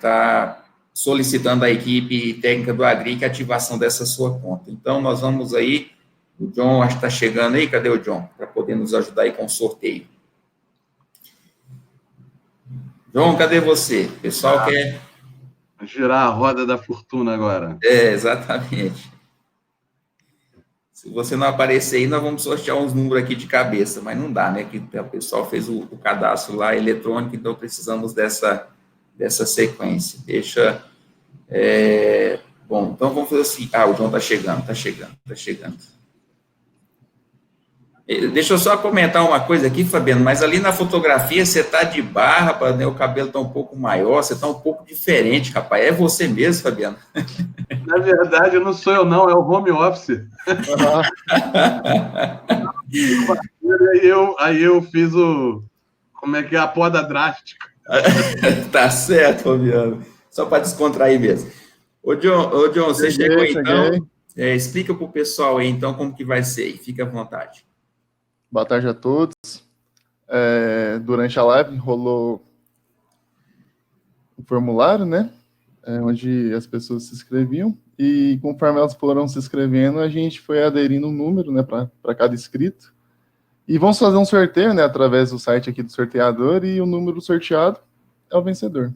tá solicitando à equipe técnica do Agric a ativação dessa sua conta. Então, nós vamos aí, o John acho que está chegando aí, cadê o John? Para poder nos ajudar aí com o sorteio. John, cadê você? O pessoal quer... Girar a roda da fortuna agora. Exatamente. Se você não aparecer aí, nós vamos sortear uns números aqui de cabeça, mas não dá, né? Que o pessoal fez o cadastro lá eletrônico, então precisamos dessa sequência. Deixa... bom, então vamos fazer assim. O João está chegando. Deixa eu só comentar uma coisa aqui, Fabiano, mas ali na fotografia você está de barba, né? O cabelo está um pouco maior, você está um pouco diferente, rapaz. É você mesmo, Fabiano? Na verdade, não sou eu, não, é o home office. Aí eu fiz a poda drástica. Tá certo, Fabiano. Só para descontrair mesmo. Ô, John, você chegou então. Explica para o pessoal aí, então, como que vai ser. Fique à vontade. Boa tarde a todos. Durante a live rolou o formulário, né? Onde as pessoas se inscreviam, e conforme elas foram se inscrevendo, a gente foi aderindo um número, né, para cada inscrito. E vamos fazer um sorteio, né, através do site aqui do sorteador, e o número sorteado é o vencedor.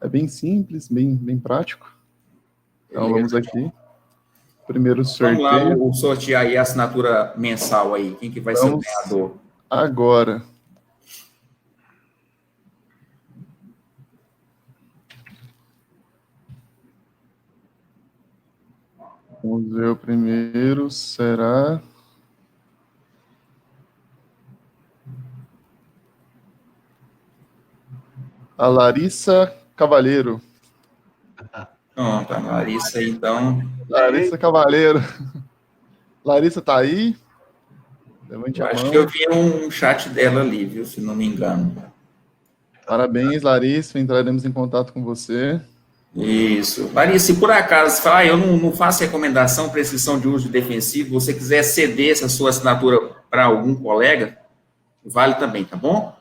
É bem simples, bem prático. Então, vamos aqui. Primeiro sorteio. Vamos lá, sortear aí a assinatura mensal aí. Quem que vai ser o ganhador? Agora. Vamos ver o primeiro, será... a Larissa Cavalheiro. Pronto, a Larissa aí, então. Larissa Cavalheiro. Larissa tá aí? Levante a mão. Acho que eu vi um chat dela ali, viu? Se não me engano. Parabéns, Larissa. Entraremos em contato com você. Isso. Larissa, se por acaso falar, eu não faço recomendação, prescrição de uso defensivo, você quiser ceder essa sua assinatura para algum colega, vale também, tá bom?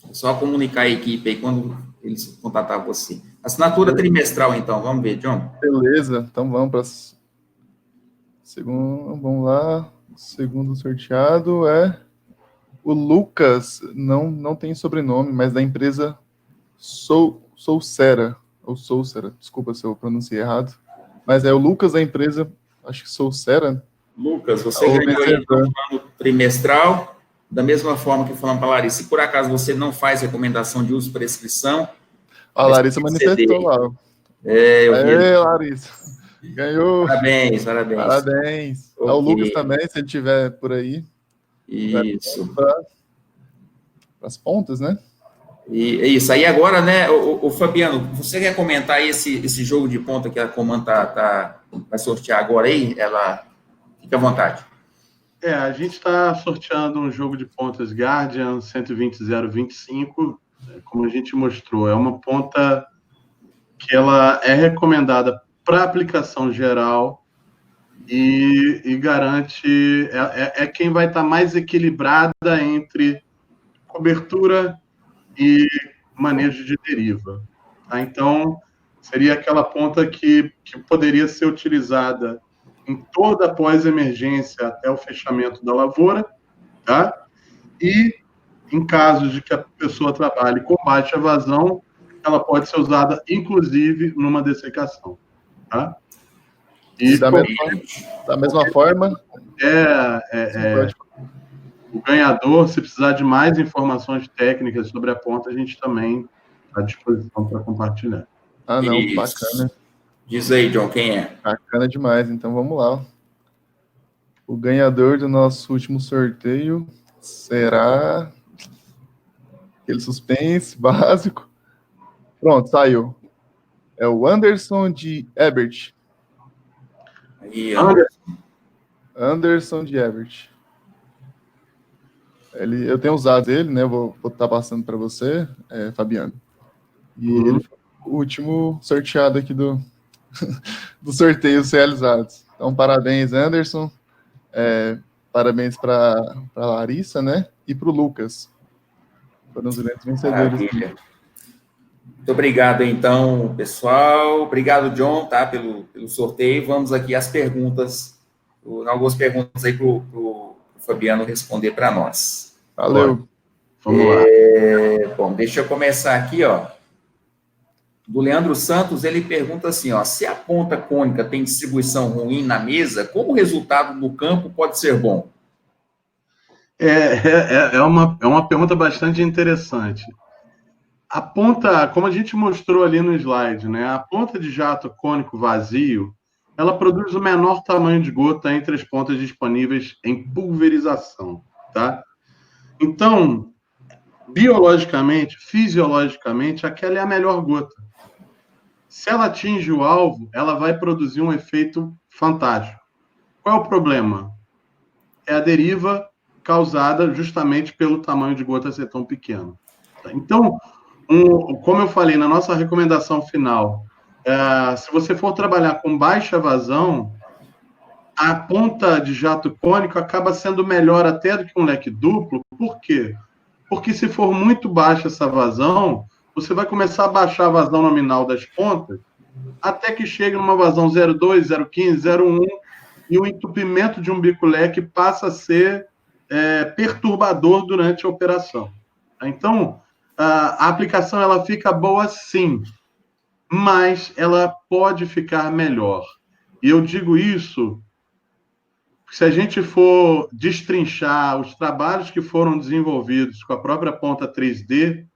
É só comunicar a equipe aí quando eles contatar você. Assinatura trimestral, então, vamos ver, John. Beleza, então vamos para vamos lá. O segundo sorteado é o Lucas, não tem sobrenome, mas da empresa Soucera, desculpa se eu pronunciei errado, mas é o Lucas da empresa, acho que Soucera. Lucas, você ganhou aí então, no trimestral, da mesma forma que falamos para a Larissa. Se por acaso você não faz recomendação de uso prescrição... A Larissa manifestou lá. Eu vi. Larissa, ganhou. Parabéns. Okay. O Lucas também, se ele estiver por aí. Isso. Para as pontas, né? Isso. Aí agora, né, o Fabiano, você quer comentar esse jogo de ponta que a Coman vai sortear agora aí? Fica à vontade. A gente está sorteando um jogo de pontas Guardian 120.025, como a gente mostrou. É uma ponta que ela é recomendada para aplicação geral e garante... É quem vai estar mais equilibrada entre cobertura e manejo de deriva. Tá? Então, seria aquela ponta que poderia ser utilizada em toda a pós-emergência até o fechamento da lavoura, tá? E, em caso de que a pessoa trabalhe com baixa vazão, ela pode ser usada, inclusive, numa dessecação, tá? E da mesma forma... O ganhador, se precisar de mais informações técnicas sobre a ponta, a gente também está à disposição para compartilhar. Não, isso. Bacana. Diz aí, John, quem é? Bacana demais, então vamos lá. O ganhador do nosso último sorteio será... aquele suspense básico. Pronto, saiu. É o Anderson de Ebert. Aí, Anderson de Ebert. Eu tenho usado ele, né? Vou estar passando para você, Fabiano. E ele foi o último sorteado aqui dos sorteios realizados. Então, parabéns, Anderson. Parabéns para a Larissa, né? E para o Lucas. Foram os grandes vencedores. Maravilha. Muito obrigado, então, pessoal. Obrigado, John, tá, pelo sorteio. Vamos aqui às perguntas, algumas perguntas aí para o Fabiano responder para nós. Valeu. Vamos lá. Bom, deixa eu começar aqui, ó. Do Leandro Santos, ele pergunta assim, ó, se a ponta cônica tem distribuição ruim na mesa, como o resultado no campo pode ser bom? É uma pergunta bastante interessante. A ponta, como a gente mostrou ali no slide, né? A ponta de jato cônico vazio, ela produz o menor tamanho de gota entre as pontas disponíveis em pulverização, tá? Então, biologicamente, fisiologicamente, aquela é a melhor gota. Se ela atinge o alvo, ela vai produzir um efeito fantástico. Qual é o problema? É a deriva causada justamente pelo tamanho de gota ser tão pequeno. Então, como eu falei na nossa recomendação final, se você for trabalhar com baixa vazão, a ponta de jato cônico acaba sendo melhor até do que um leque duplo. Por quê? Porque se for muito baixa essa vazão, você vai começar a baixar a vazão nominal das pontas até que chegue numa vazão 0,2, 0,15, 0,1 e o entupimento de um bico-leque passa a ser perturbador durante a operação. Então, a aplicação ela fica boa sim, mas ela pode ficar melhor. E eu digo isso, se a gente for destrinchar os trabalhos que foram desenvolvidos com a própria ponta 3D,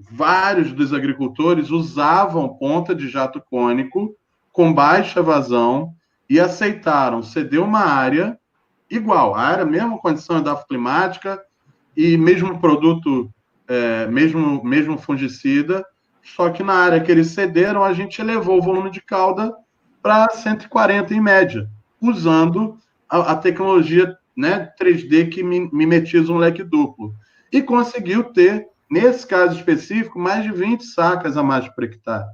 vários dos agricultores usavam ponta de jato cônico com baixa vazão e aceitaram ceder uma área igual, a área, mesma condição edafoclimática e mesmo produto, mesmo fungicida, só que na área que eles cederam, a gente elevou o volume de cauda para 140 em média, usando a tecnologia, né, 3D que mimetiza um leque duplo. E conseguiu ter, nesse caso específico, mais de 20 sacas a mais por hectare.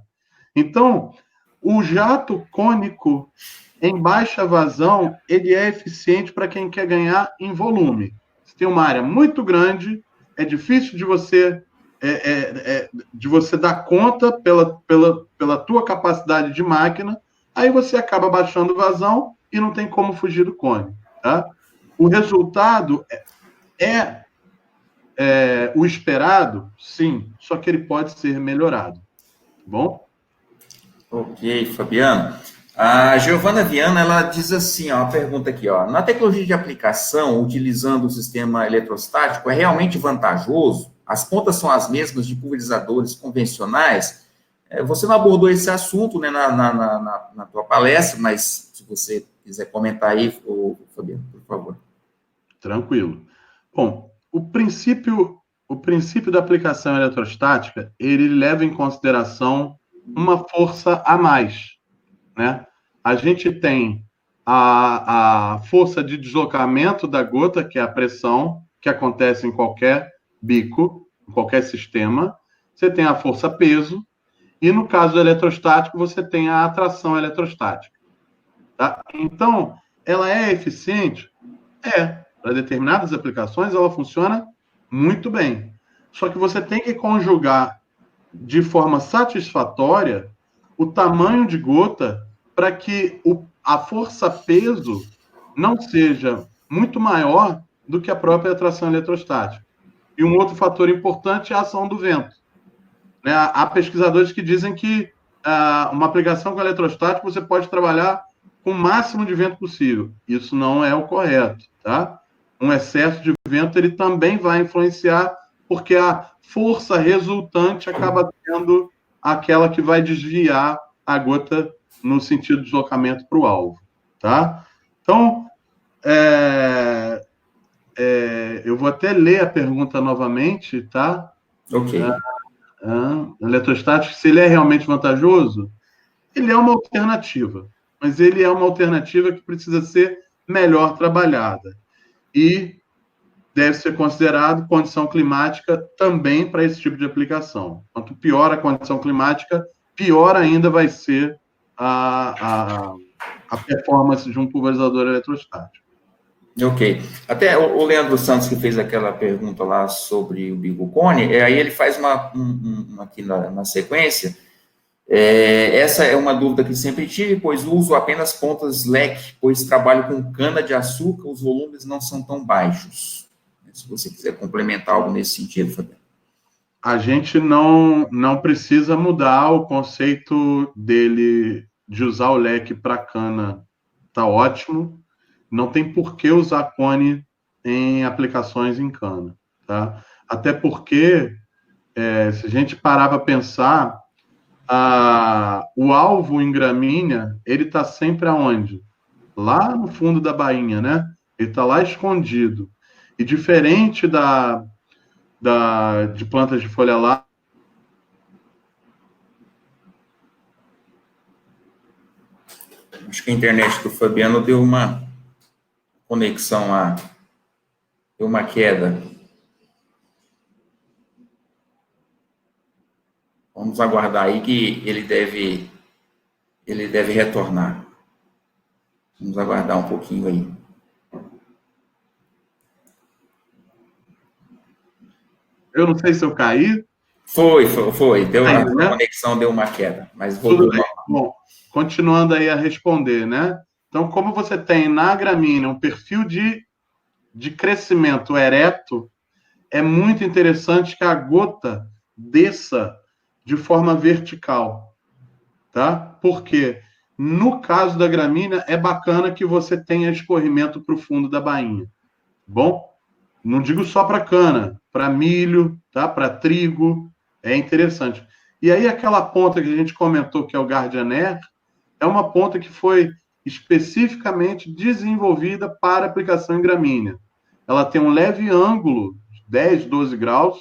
Então, o jato cônico em baixa vazão, ele é eficiente para quem quer ganhar em volume. Você tem uma área muito grande, é difícil de você dar conta pela tua capacidade de máquina, aí você acaba baixando vazão e não tem como fugir do cone. Tá? O resultado é o esperado, sim, só que ele pode ser melhorado. Tá bom? Ok, Fabiano. A Giovana Viana, ela diz assim, ó, uma pergunta aqui, ó, na tecnologia de aplicação, utilizando o sistema eletrostático, é realmente vantajoso? As pontas são as mesmas de pulverizadores convencionais? Você não abordou esse assunto, né, na tua palestra, mas se você quiser comentar aí, Fabiano, por favor. Tranquilo. Bom, o princípio da aplicação eletrostática, ele leva em consideração uma força a mais, né? A gente tem a força de deslocamento da gota, que é a pressão, que acontece em qualquer bico, em qualquer sistema. Você tem a força-peso, e no caso do eletrostático, você tem a atração eletrostática. Tá? Então, ela é eficiente? Para determinadas aplicações, ela funciona muito bem. Só que você tem que conjugar de forma satisfatória o tamanho de gota para que a força-peso não seja muito maior do que a própria atração eletrostática. E um outro fator importante é a ação do vento. Né? Há pesquisadores que dizem que uma aplicação com eletrostático você pode trabalhar com o máximo de vento possível. Isso não é o correto. Tá? Um excesso de vento ele também vai influenciar, porque a força resultante acaba sendo aquela que vai desviar a gota no sentido de deslocamento para o alvo. Tá? Então, eu vou até ler a pergunta novamente, tá? Ok. Eletrostático, se ele é realmente vantajoso, ele é uma alternativa, mas ele é uma alternativa que precisa ser melhor trabalhada. E deve ser considerado condição climática também para esse tipo de aplicação. Quanto pior a condição climática, pior ainda vai ser a performance de um pulverizador eletrostático. Ok. Até o Leandro Santos, que fez aquela pergunta lá sobre o bigocone, aí ele faz aqui na sequência. Essa é uma dúvida que sempre tive, pois uso apenas pontas leque, pois trabalho com cana-de-açúcar, os volumes não são tão baixos. Se você quiser complementar algo nesse sentido, Fabiano. A gente não precisa mudar o conceito dele de usar o leque para cana. Tá ótimo. Não tem por que usar cone em aplicações em cana, tá? Até porque, se a gente parar para pensar, o alvo em gramínea, ele está sempre aonde? Lá no fundo da bainha, né? Ele está lá escondido. E diferente de plantas de folha larga, Acho que a internet do Fabiano deu uma conexão lá, deu uma queda. Vamos aguardar aí que ele deve retornar. Vamos aguardar um pouquinho aí. eu não sei se eu caí. Foi. A Né? conexão deu uma queda, mas Tudo voltou. bem. Bom, continuando aí a responder, né? Então, como você tem na gramínea um perfil de crescimento ereto, é muito interessante que a gota desça de forma vertical, tá? Porque no caso da gramínea é bacana que você tenha escorrimento para o fundo da bainha. Bom, não digo só para cana, para milho, tá? Para trigo, é interessante. E aí aquela ponta que a gente comentou que é o Gardner, é uma ponta que foi especificamente desenvolvida para aplicação em gramínea. Ela tem um leve ângulo, 10, 12 graus,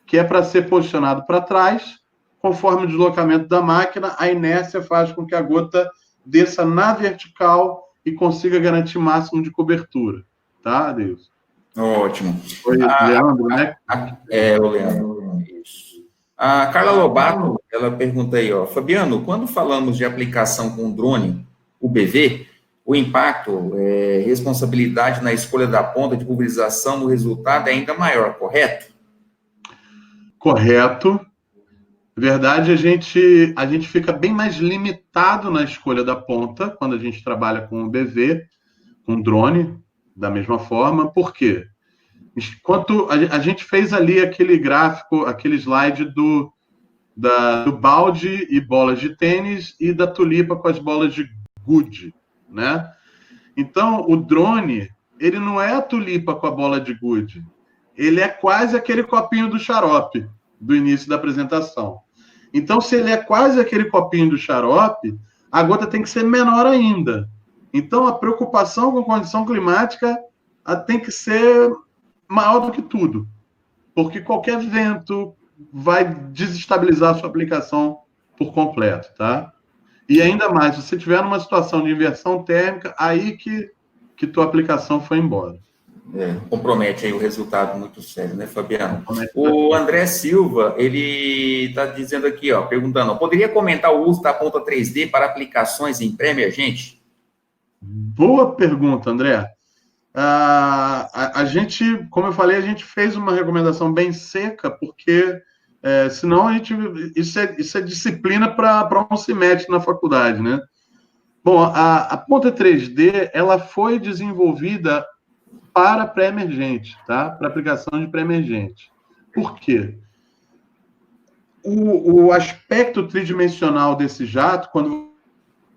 que é para ser posicionado para trás, conforme o deslocamento da máquina, a inércia faz com que a gota desça na vertical e consiga garantir máximo de cobertura. Tá, Deus? Ótimo. Foi Leandro, né? O Leandro. Isso. A Carla Lobato, ela pergunta aí, ó, Fabiano, quando falamos de aplicação com drone, o BV, o impacto, responsabilidade na escolha da ponta de pulverização no resultado é ainda maior, correto? Correto. Na verdade, a gente fica bem mais limitado na escolha da ponta quando a gente trabalha com o BV, com drone, da mesma forma. Por quê? Enquanto a gente fez ali aquele gráfico, aquele slide do balde e bolas de tênis e da tulipa com as bolas de gude, né? Então, o drone, ele não é a tulipa com a bola de gude. Ele é quase aquele copinho do xarope do início da apresentação. Então, se ele é quase aquele copinho do xarope, a gota tem que ser menor ainda. Então, a preocupação com a condição climática tem que ser maior do que tudo, porque qualquer vento vai desestabilizar a sua aplicação por completo, tá? E ainda mais, se você tiver numa situação de inversão térmica, aí que tua aplicação foi embora. Compromete aí o resultado muito sério, né, Fabiano? O André Silva, ele está dizendo aqui, ó, perguntando, poderia comentar o uso da ponta 3D para aplicações em pré-emergente? Boa pergunta, André. A gente, como eu falei, a gente fez uma recomendação bem seca, porque senão isso é disciplina para um semestre na faculdade, né? Bom, a ponta 3D, ela foi desenvolvida para pré-emergente, tá? Para aplicação de pré-emergente. Por quê? O aspecto tridimensional desse jato, quando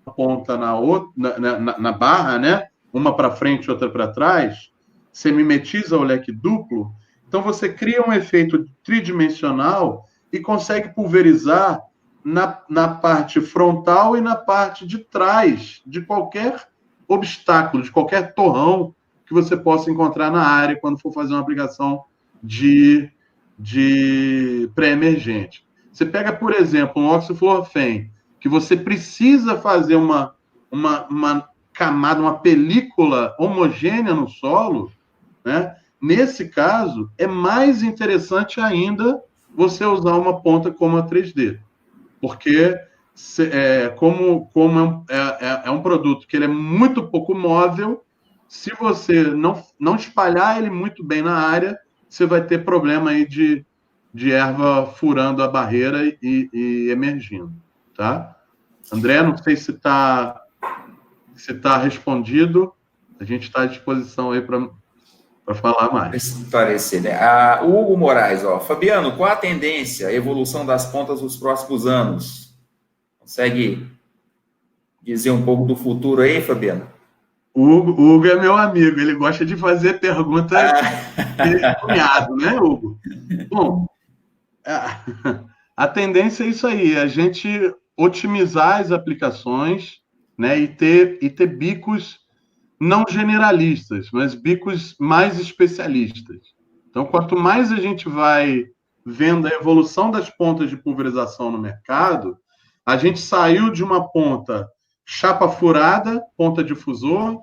aponta na barra, né? Uma para frente, outra para trás, você mimetiza o leque duplo, então você cria um efeito tridimensional e consegue pulverizar na parte frontal e na parte de trás de qualquer obstáculo, de qualquer torrão que você possa encontrar na área quando for fazer uma aplicação de pré-emergente. Você pega, por exemplo, um oxiflorfen, que você precisa fazer uma camada, uma película homogênea no solo, né? Nesse caso, é mais interessante ainda você usar uma ponta como a 3D, porque como é um produto que ele é muito pouco móvel, Se você não espalhar ele muito bem na área, você vai ter problema aí de erva furando a barreira e emergindo, tá? André, não sei se está respondido. A gente está à disposição aí para falar mais. Esclarecer, né? O Hugo Moraes, ó. Fabiano, qual a tendência, a evolução das pontas nos próximos anos? Consegue dizer um pouco do futuro aí, Fabiano? O Hugo é meu amigo, ele gosta de fazer perguntas de cunhado, né, Hugo? Bom, a tendência é isso aí, a gente otimizar as aplicações, né, e ter bicos não generalistas, mas bicos mais especialistas. Então, quanto mais a gente vai vendo a evolução das pontas de pulverização no mercado, a gente saiu de uma ponta chapa furada, ponta difusor,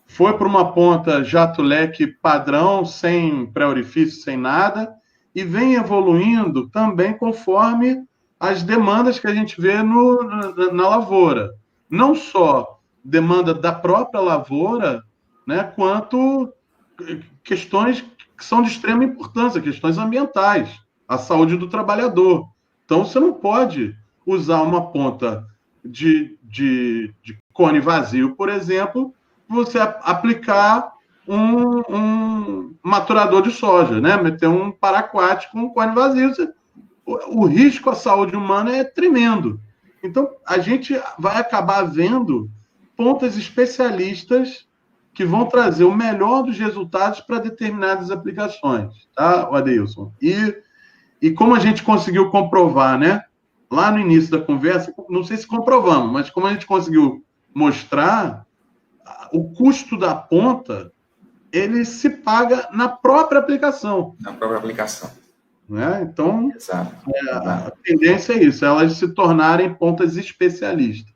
foi para uma ponta jato-leque padrão, sem pré-orifício, sem nada, e vem evoluindo também conforme as demandas que a gente vê na lavoura. Não só demanda da própria lavoura, né, quanto questões que são de extrema importância, questões ambientais, a saúde do trabalhador. Então, você não pode usar uma ponta de cone vazio, por exemplo, você aplicar um maturador de soja, né? Meter um paraquat com um cone vazio. O risco à saúde humana é tremendo. Então, a gente vai acabar vendo pontas especialistas que vão trazer o melhor dos resultados para determinadas aplicações, tá, Adeilson? E como a gente conseguiu comprovar, né? Lá no início da conversa, não sei se comprovamos, mas como a gente conseguiu mostrar, o custo da ponta, ele se paga na própria aplicação. Na própria aplicação. Né? Então, Exato. A tendência é isso, elas se tornarem pontas especialistas.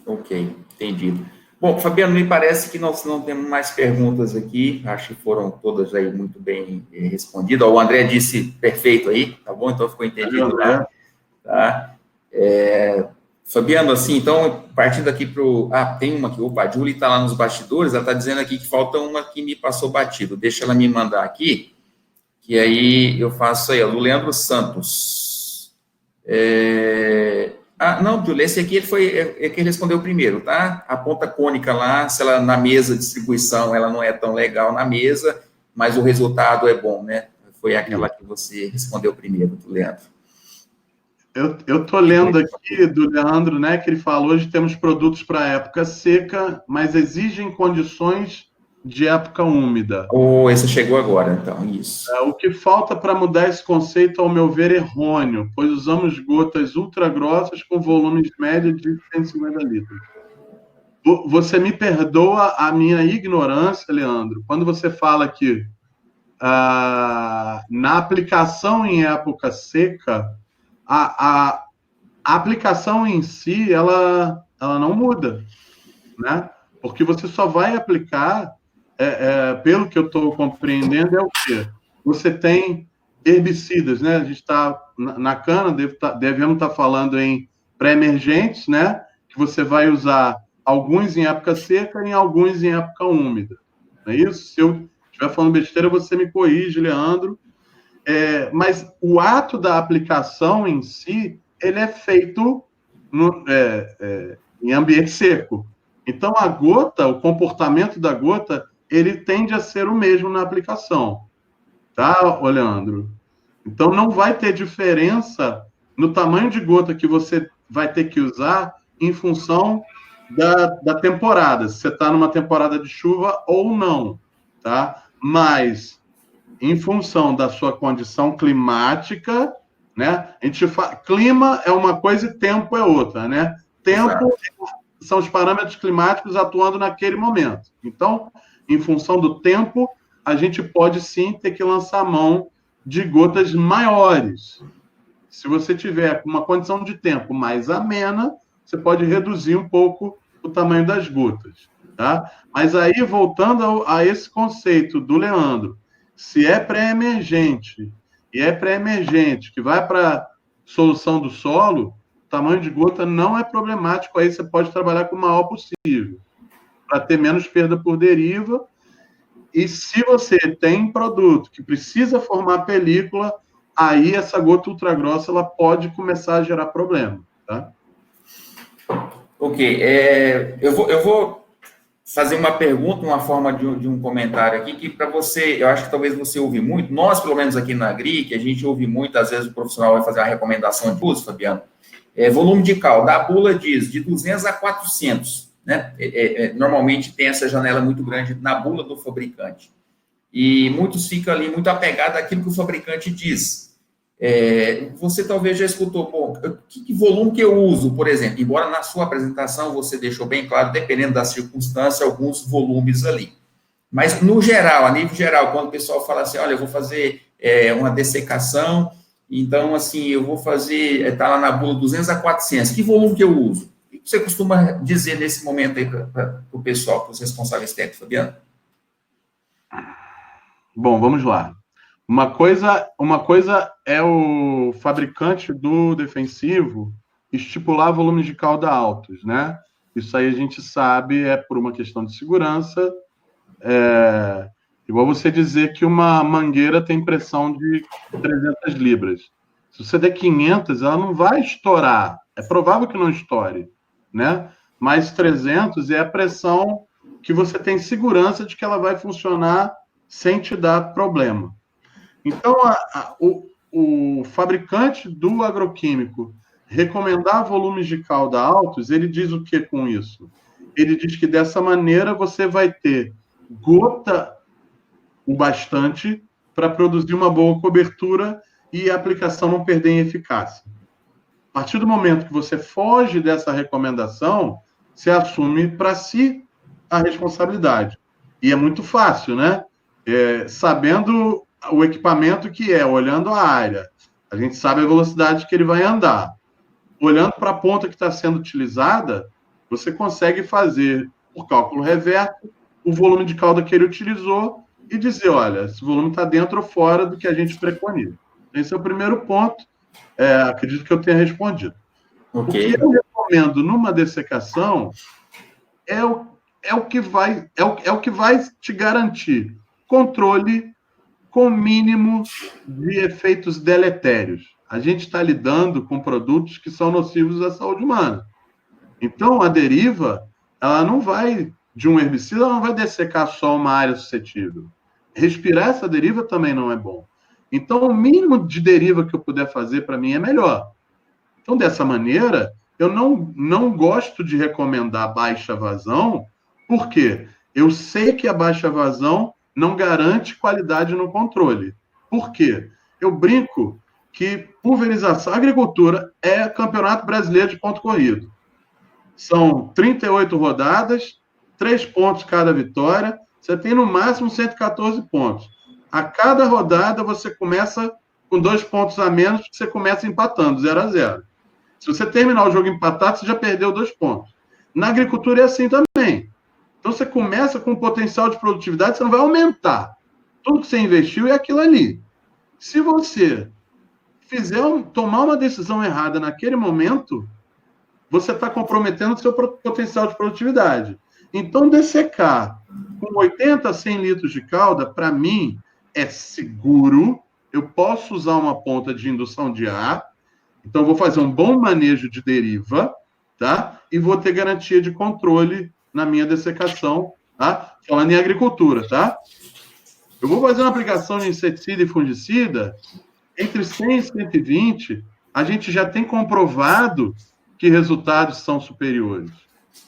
Ok, entendido. Bom, Fabiano, me parece que nós não temos mais perguntas aqui, acho que foram todas aí muito bem respondidas. O André disse perfeito aí, tá bom? Então ficou entendido lá. Tá? Fabiano, assim, então, partindo aqui para o... tem uma aqui, opa, a Julie está lá nos bastidores, ela está dizendo aqui que falta uma que me passou batido. Deixa ela me mandar aqui, que aí eu faço aí, ó, do Leandro Santos. Não, Julie, esse aqui é que respondeu primeiro, tá? A ponta cônica lá, se ela na mesa de distribuição, ela não é tão legal na mesa, mas o resultado é bom, né? Foi aquela que você respondeu primeiro, do Leandro. Eu estou lendo aqui do Leandro, né, que ele falou: hoje temos produtos para época seca, mas exigem condições de época úmida. Esse chegou agora, então, isso. O que falta para mudar esse conceito, ao meu ver, é errôneo, pois usamos gotas ultra grossas com volumes médios de 150 litros. Você me perdoa a minha ignorância, Leandro, quando você fala que na aplicação em época seca, a aplicação em si, ela não muda, né? Porque você só vai aplicar, pelo que eu estou compreendendo, é o quê? Você tem herbicidas, né? A gente está na cana, devemos estar falando em pré-emergentes, né? Que você vai usar alguns em época seca e alguns em época úmida. Não é isso? Se eu estiver falando besteira, você me corrige, Leandro. Mas o ato da aplicação em si, ele é feito em ambiente seco. Então, a gota, o comportamento da gota, ele tende a ser o mesmo na aplicação. Tá, Leandro? Então, não vai ter diferença no tamanho de gota que você vai ter que usar em função da temporada, se você está numa temporada de chuva ou não, tá? Mas em função da sua condição climática, né? A gente fala, clima é uma coisa e tempo é outra, né? Tempo são os parâmetros climáticos atuando naquele momento. Então, em função do tempo, a gente pode sim ter que lançar mão de gotas maiores. Se você tiver uma condição de tempo mais amena, você pode reduzir um pouco o tamanho das gotas, tá? Mas aí, voltando a esse conceito do Leandro, se é pré-emergente e é pré-emergente que vai para solução do solo, o tamanho de gota não é problemático, aí você pode trabalhar com o maior possível. para ter menos perda por deriva. E se você tem produto que precisa formar película, aí essa gota ultragrossa ela pode começar a gerar problema, tá? Ok, eu vou fazer uma pergunta, uma forma de um comentário aqui, que para você, eu acho que talvez você ouve muito, nós, pelo menos aqui na Agri, que a gente ouve muito, às vezes o profissional vai fazer uma recomendação de uso, Fabiano, volume de calda, a bula diz de 200 a 400, né? Normalmente tem essa janela muito grande na bula do fabricante. E muitos ficam ali muito apegados àquilo que o fabricante diz. Você talvez já escutou, pô, que volume que eu uso, por exemplo, embora na sua apresentação você deixou bem claro, dependendo da circunstância, alguns volumes ali. Mas, no geral, a nível geral, quando o pessoal fala assim, olha, eu vou fazer uma dessecação, então, assim, eu vou fazer, tá lá na bula 200 a 400, que volume que eu uso? O que você costuma dizer nesse momento aí para o pessoal, para os responsáveis técnicos, Fabiano? Bom, vamos lá. Uma coisa é o fabricante do defensivo estipular volumes de calda altos, né? Isso aí a gente sabe, é por uma questão de segurança. Igual você dizer que uma mangueira tem pressão de 300 libras. Se você der 500, ela não vai estourar. É provável que não estoure, né? Mas 300 é a pressão que você tem segurança de que ela vai funcionar sem te dar problema. Então, o fabricante do agroquímico recomendar volumes de calda altos, ele diz o que com isso? Ele diz que dessa maneira você vai ter gota o bastante para produzir uma boa cobertura e a aplicação não perder em eficácia. A partir do momento que você foge dessa recomendação, você assume para si a responsabilidade. E é muito fácil, né? Sabendo o equipamento que olhando a área, a gente sabe a velocidade que ele vai andar. Olhando para a ponta que está sendo utilizada, você consegue fazer, por cálculo reverso, o volume de calda que ele utilizou e dizer, olha, esse volume está dentro ou fora do que a gente preconiza. Esse é o primeiro ponto. Acredito que eu tenha respondido. Okay. O que eu recomendo numa dessecação é o que vai te garantir controle com mínimo de efeitos deletérios. A gente está lidando com produtos que são nocivos à saúde humana. Então, a deriva, ela não vai, de um herbicida, ela não vai dessecar só uma área suscetível. Respirar essa deriva também não é bom. Então, o mínimo de deriva que eu puder fazer, para mim, é melhor. Então, dessa maneira, eu não gosto de recomendar baixa vazão, porque eu sei que a baixa vazão não garante qualidade no controle. Por quê? Eu brinco que pulverização, agricultura é campeonato brasileiro de ponto corrido. São 38 rodadas, 3 pontos cada vitória, você tem no máximo 114 pontos. A cada rodada você começa com 2 pontos a menos, porque você começa empatando, 0-0. Se você terminar o jogo empatado, você já perdeu 2 pontos. Na agricultura é assim também. Então, você começa com um potencial de produtividade, você não vai aumentar. Tudo que você investiu é aquilo ali. Se você tomar uma decisão errada naquele momento, você está comprometendo o seu potencial de produtividade. Então, dessecar com 80 a 100 litros de calda, para mim, é seguro. Eu posso usar uma ponta de indução de ar. Então, eu vou fazer um bom manejo de deriva, tá? E vou ter garantia de controle na minha dessecação, tá? Falando em agricultura, tá? Eu vou fazer uma aplicação de inseticida e fungicida, entre 100 e 120, a gente já tem comprovado que resultados são superiores.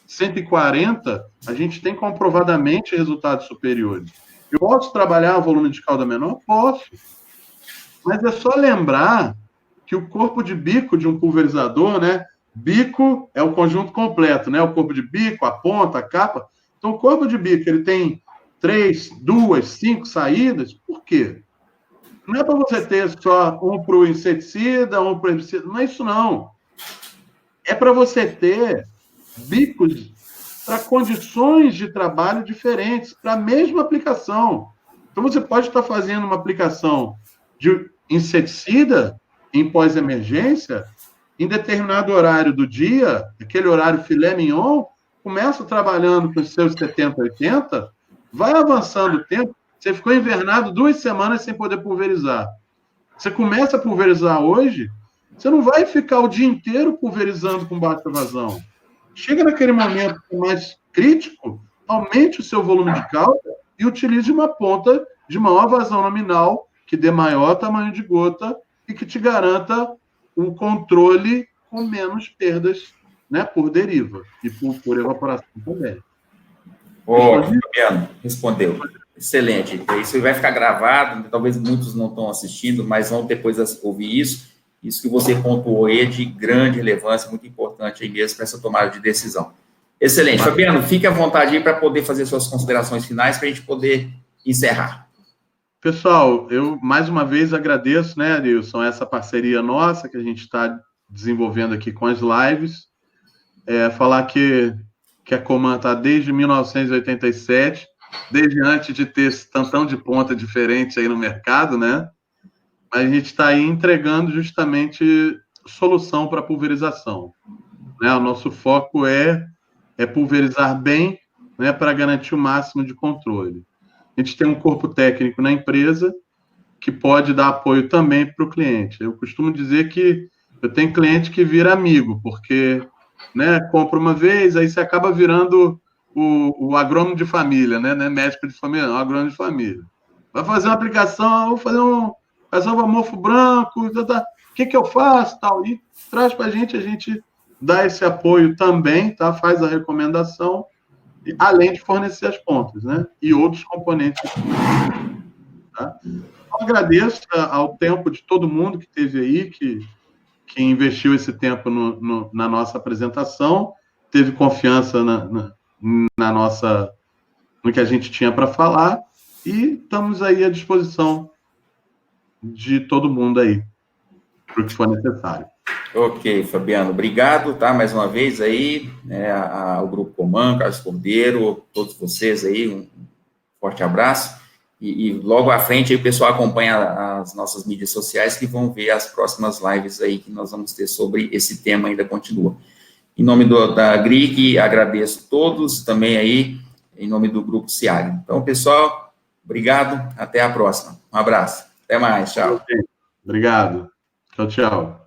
140, a gente tem comprovadamente resultados superiores. Eu posso trabalhar um volume de calda menor? Posso. Mas é só lembrar que o corpo de bico de um pulverizador, né? Bico é o conjunto completo, né? O corpo de bico, a ponta, a capa. Então, o corpo de bico, ele tem 3, 2, 5 saídas. Por quê? Não é para você ter só um para o inseticida, um para o herbicida. Não é isso, não. É para você ter bicos para condições de trabalho diferentes, para a mesma aplicação. Então, você pode estar fazendo uma aplicação de inseticida em pós-emergência, em determinado horário do dia, aquele horário filé mignon, começa trabalhando com os seus 70, 80, vai avançando o tempo, você ficou invernado 2 semanas sem poder pulverizar. Você começa a pulverizar hoje, você não vai ficar o dia inteiro pulverizando com baixa vazão. Chega naquele momento mais crítico, aumente o seu volume de calda e utilize uma ponta de maior vazão nominal, que dê maior tamanho de gota e que te garanta um controle com menos perdas, né, por deriva e por evaporação também. Fabiano, respondeu. Excelente. Isso vai ficar gravado, talvez muitos não estão assistindo, mas vão depois ouvir isso. Isso que você pontuou aí é de grande relevância, muito importante aí mesmo para essa tomada de decisão. Excelente. Fabiano, fique à vontade aí para poder fazer suas considerações finais para a gente poder encerrar. Pessoal, eu mais uma vez agradeço, né, Adilson, essa parceria nossa que a gente está desenvolvendo aqui com as lives. Falar que a Coman está desde 1987, desde antes de ter esse tantão de ponta diferente aí no mercado, né? A gente está aí entregando justamente solução para pulverização, né? O nosso foco é pulverizar bem, né, para garantir o máximo de controle. A gente tem um corpo técnico na empresa que pode dar apoio também para o cliente. Eu costumo dizer que eu tenho cliente que vira amigo, porque, né, compra uma vez, aí você acaba virando o agrônomo de família, né? Não é médico de família, não, agrônomo de família. Vai fazer uma aplicação, vou fazer um mofo branco, o que eu faço, tal, e traz para a gente dá esse apoio também, tá? Faz a recomendação, além de fornecer as pontas, né? E outros componentes. Tá? Eu agradeço ao tempo de todo mundo que esteve aí, que investiu esse tempo na nossa apresentação, teve confiança na nossa, no que a gente tinha para falar, e estamos aí à disposição de todo mundo aí, para o que for necessário. Ok, Fabiano, obrigado, tá, mais uma vez aí, ao Grupo Coman, Carlos Cordeiro, todos vocês aí, um forte abraço, e logo à frente aí o pessoal acompanha as nossas mídias sociais que vão ver as próximas lives aí que nós vamos ter sobre esse tema, ainda continua. Em nome da GRIC, agradeço todos também aí, em nome do Grupo SEAG. Então, pessoal, obrigado, até a próxima. Um abraço, até mais, tchau. Obrigado. Tchau, tchau.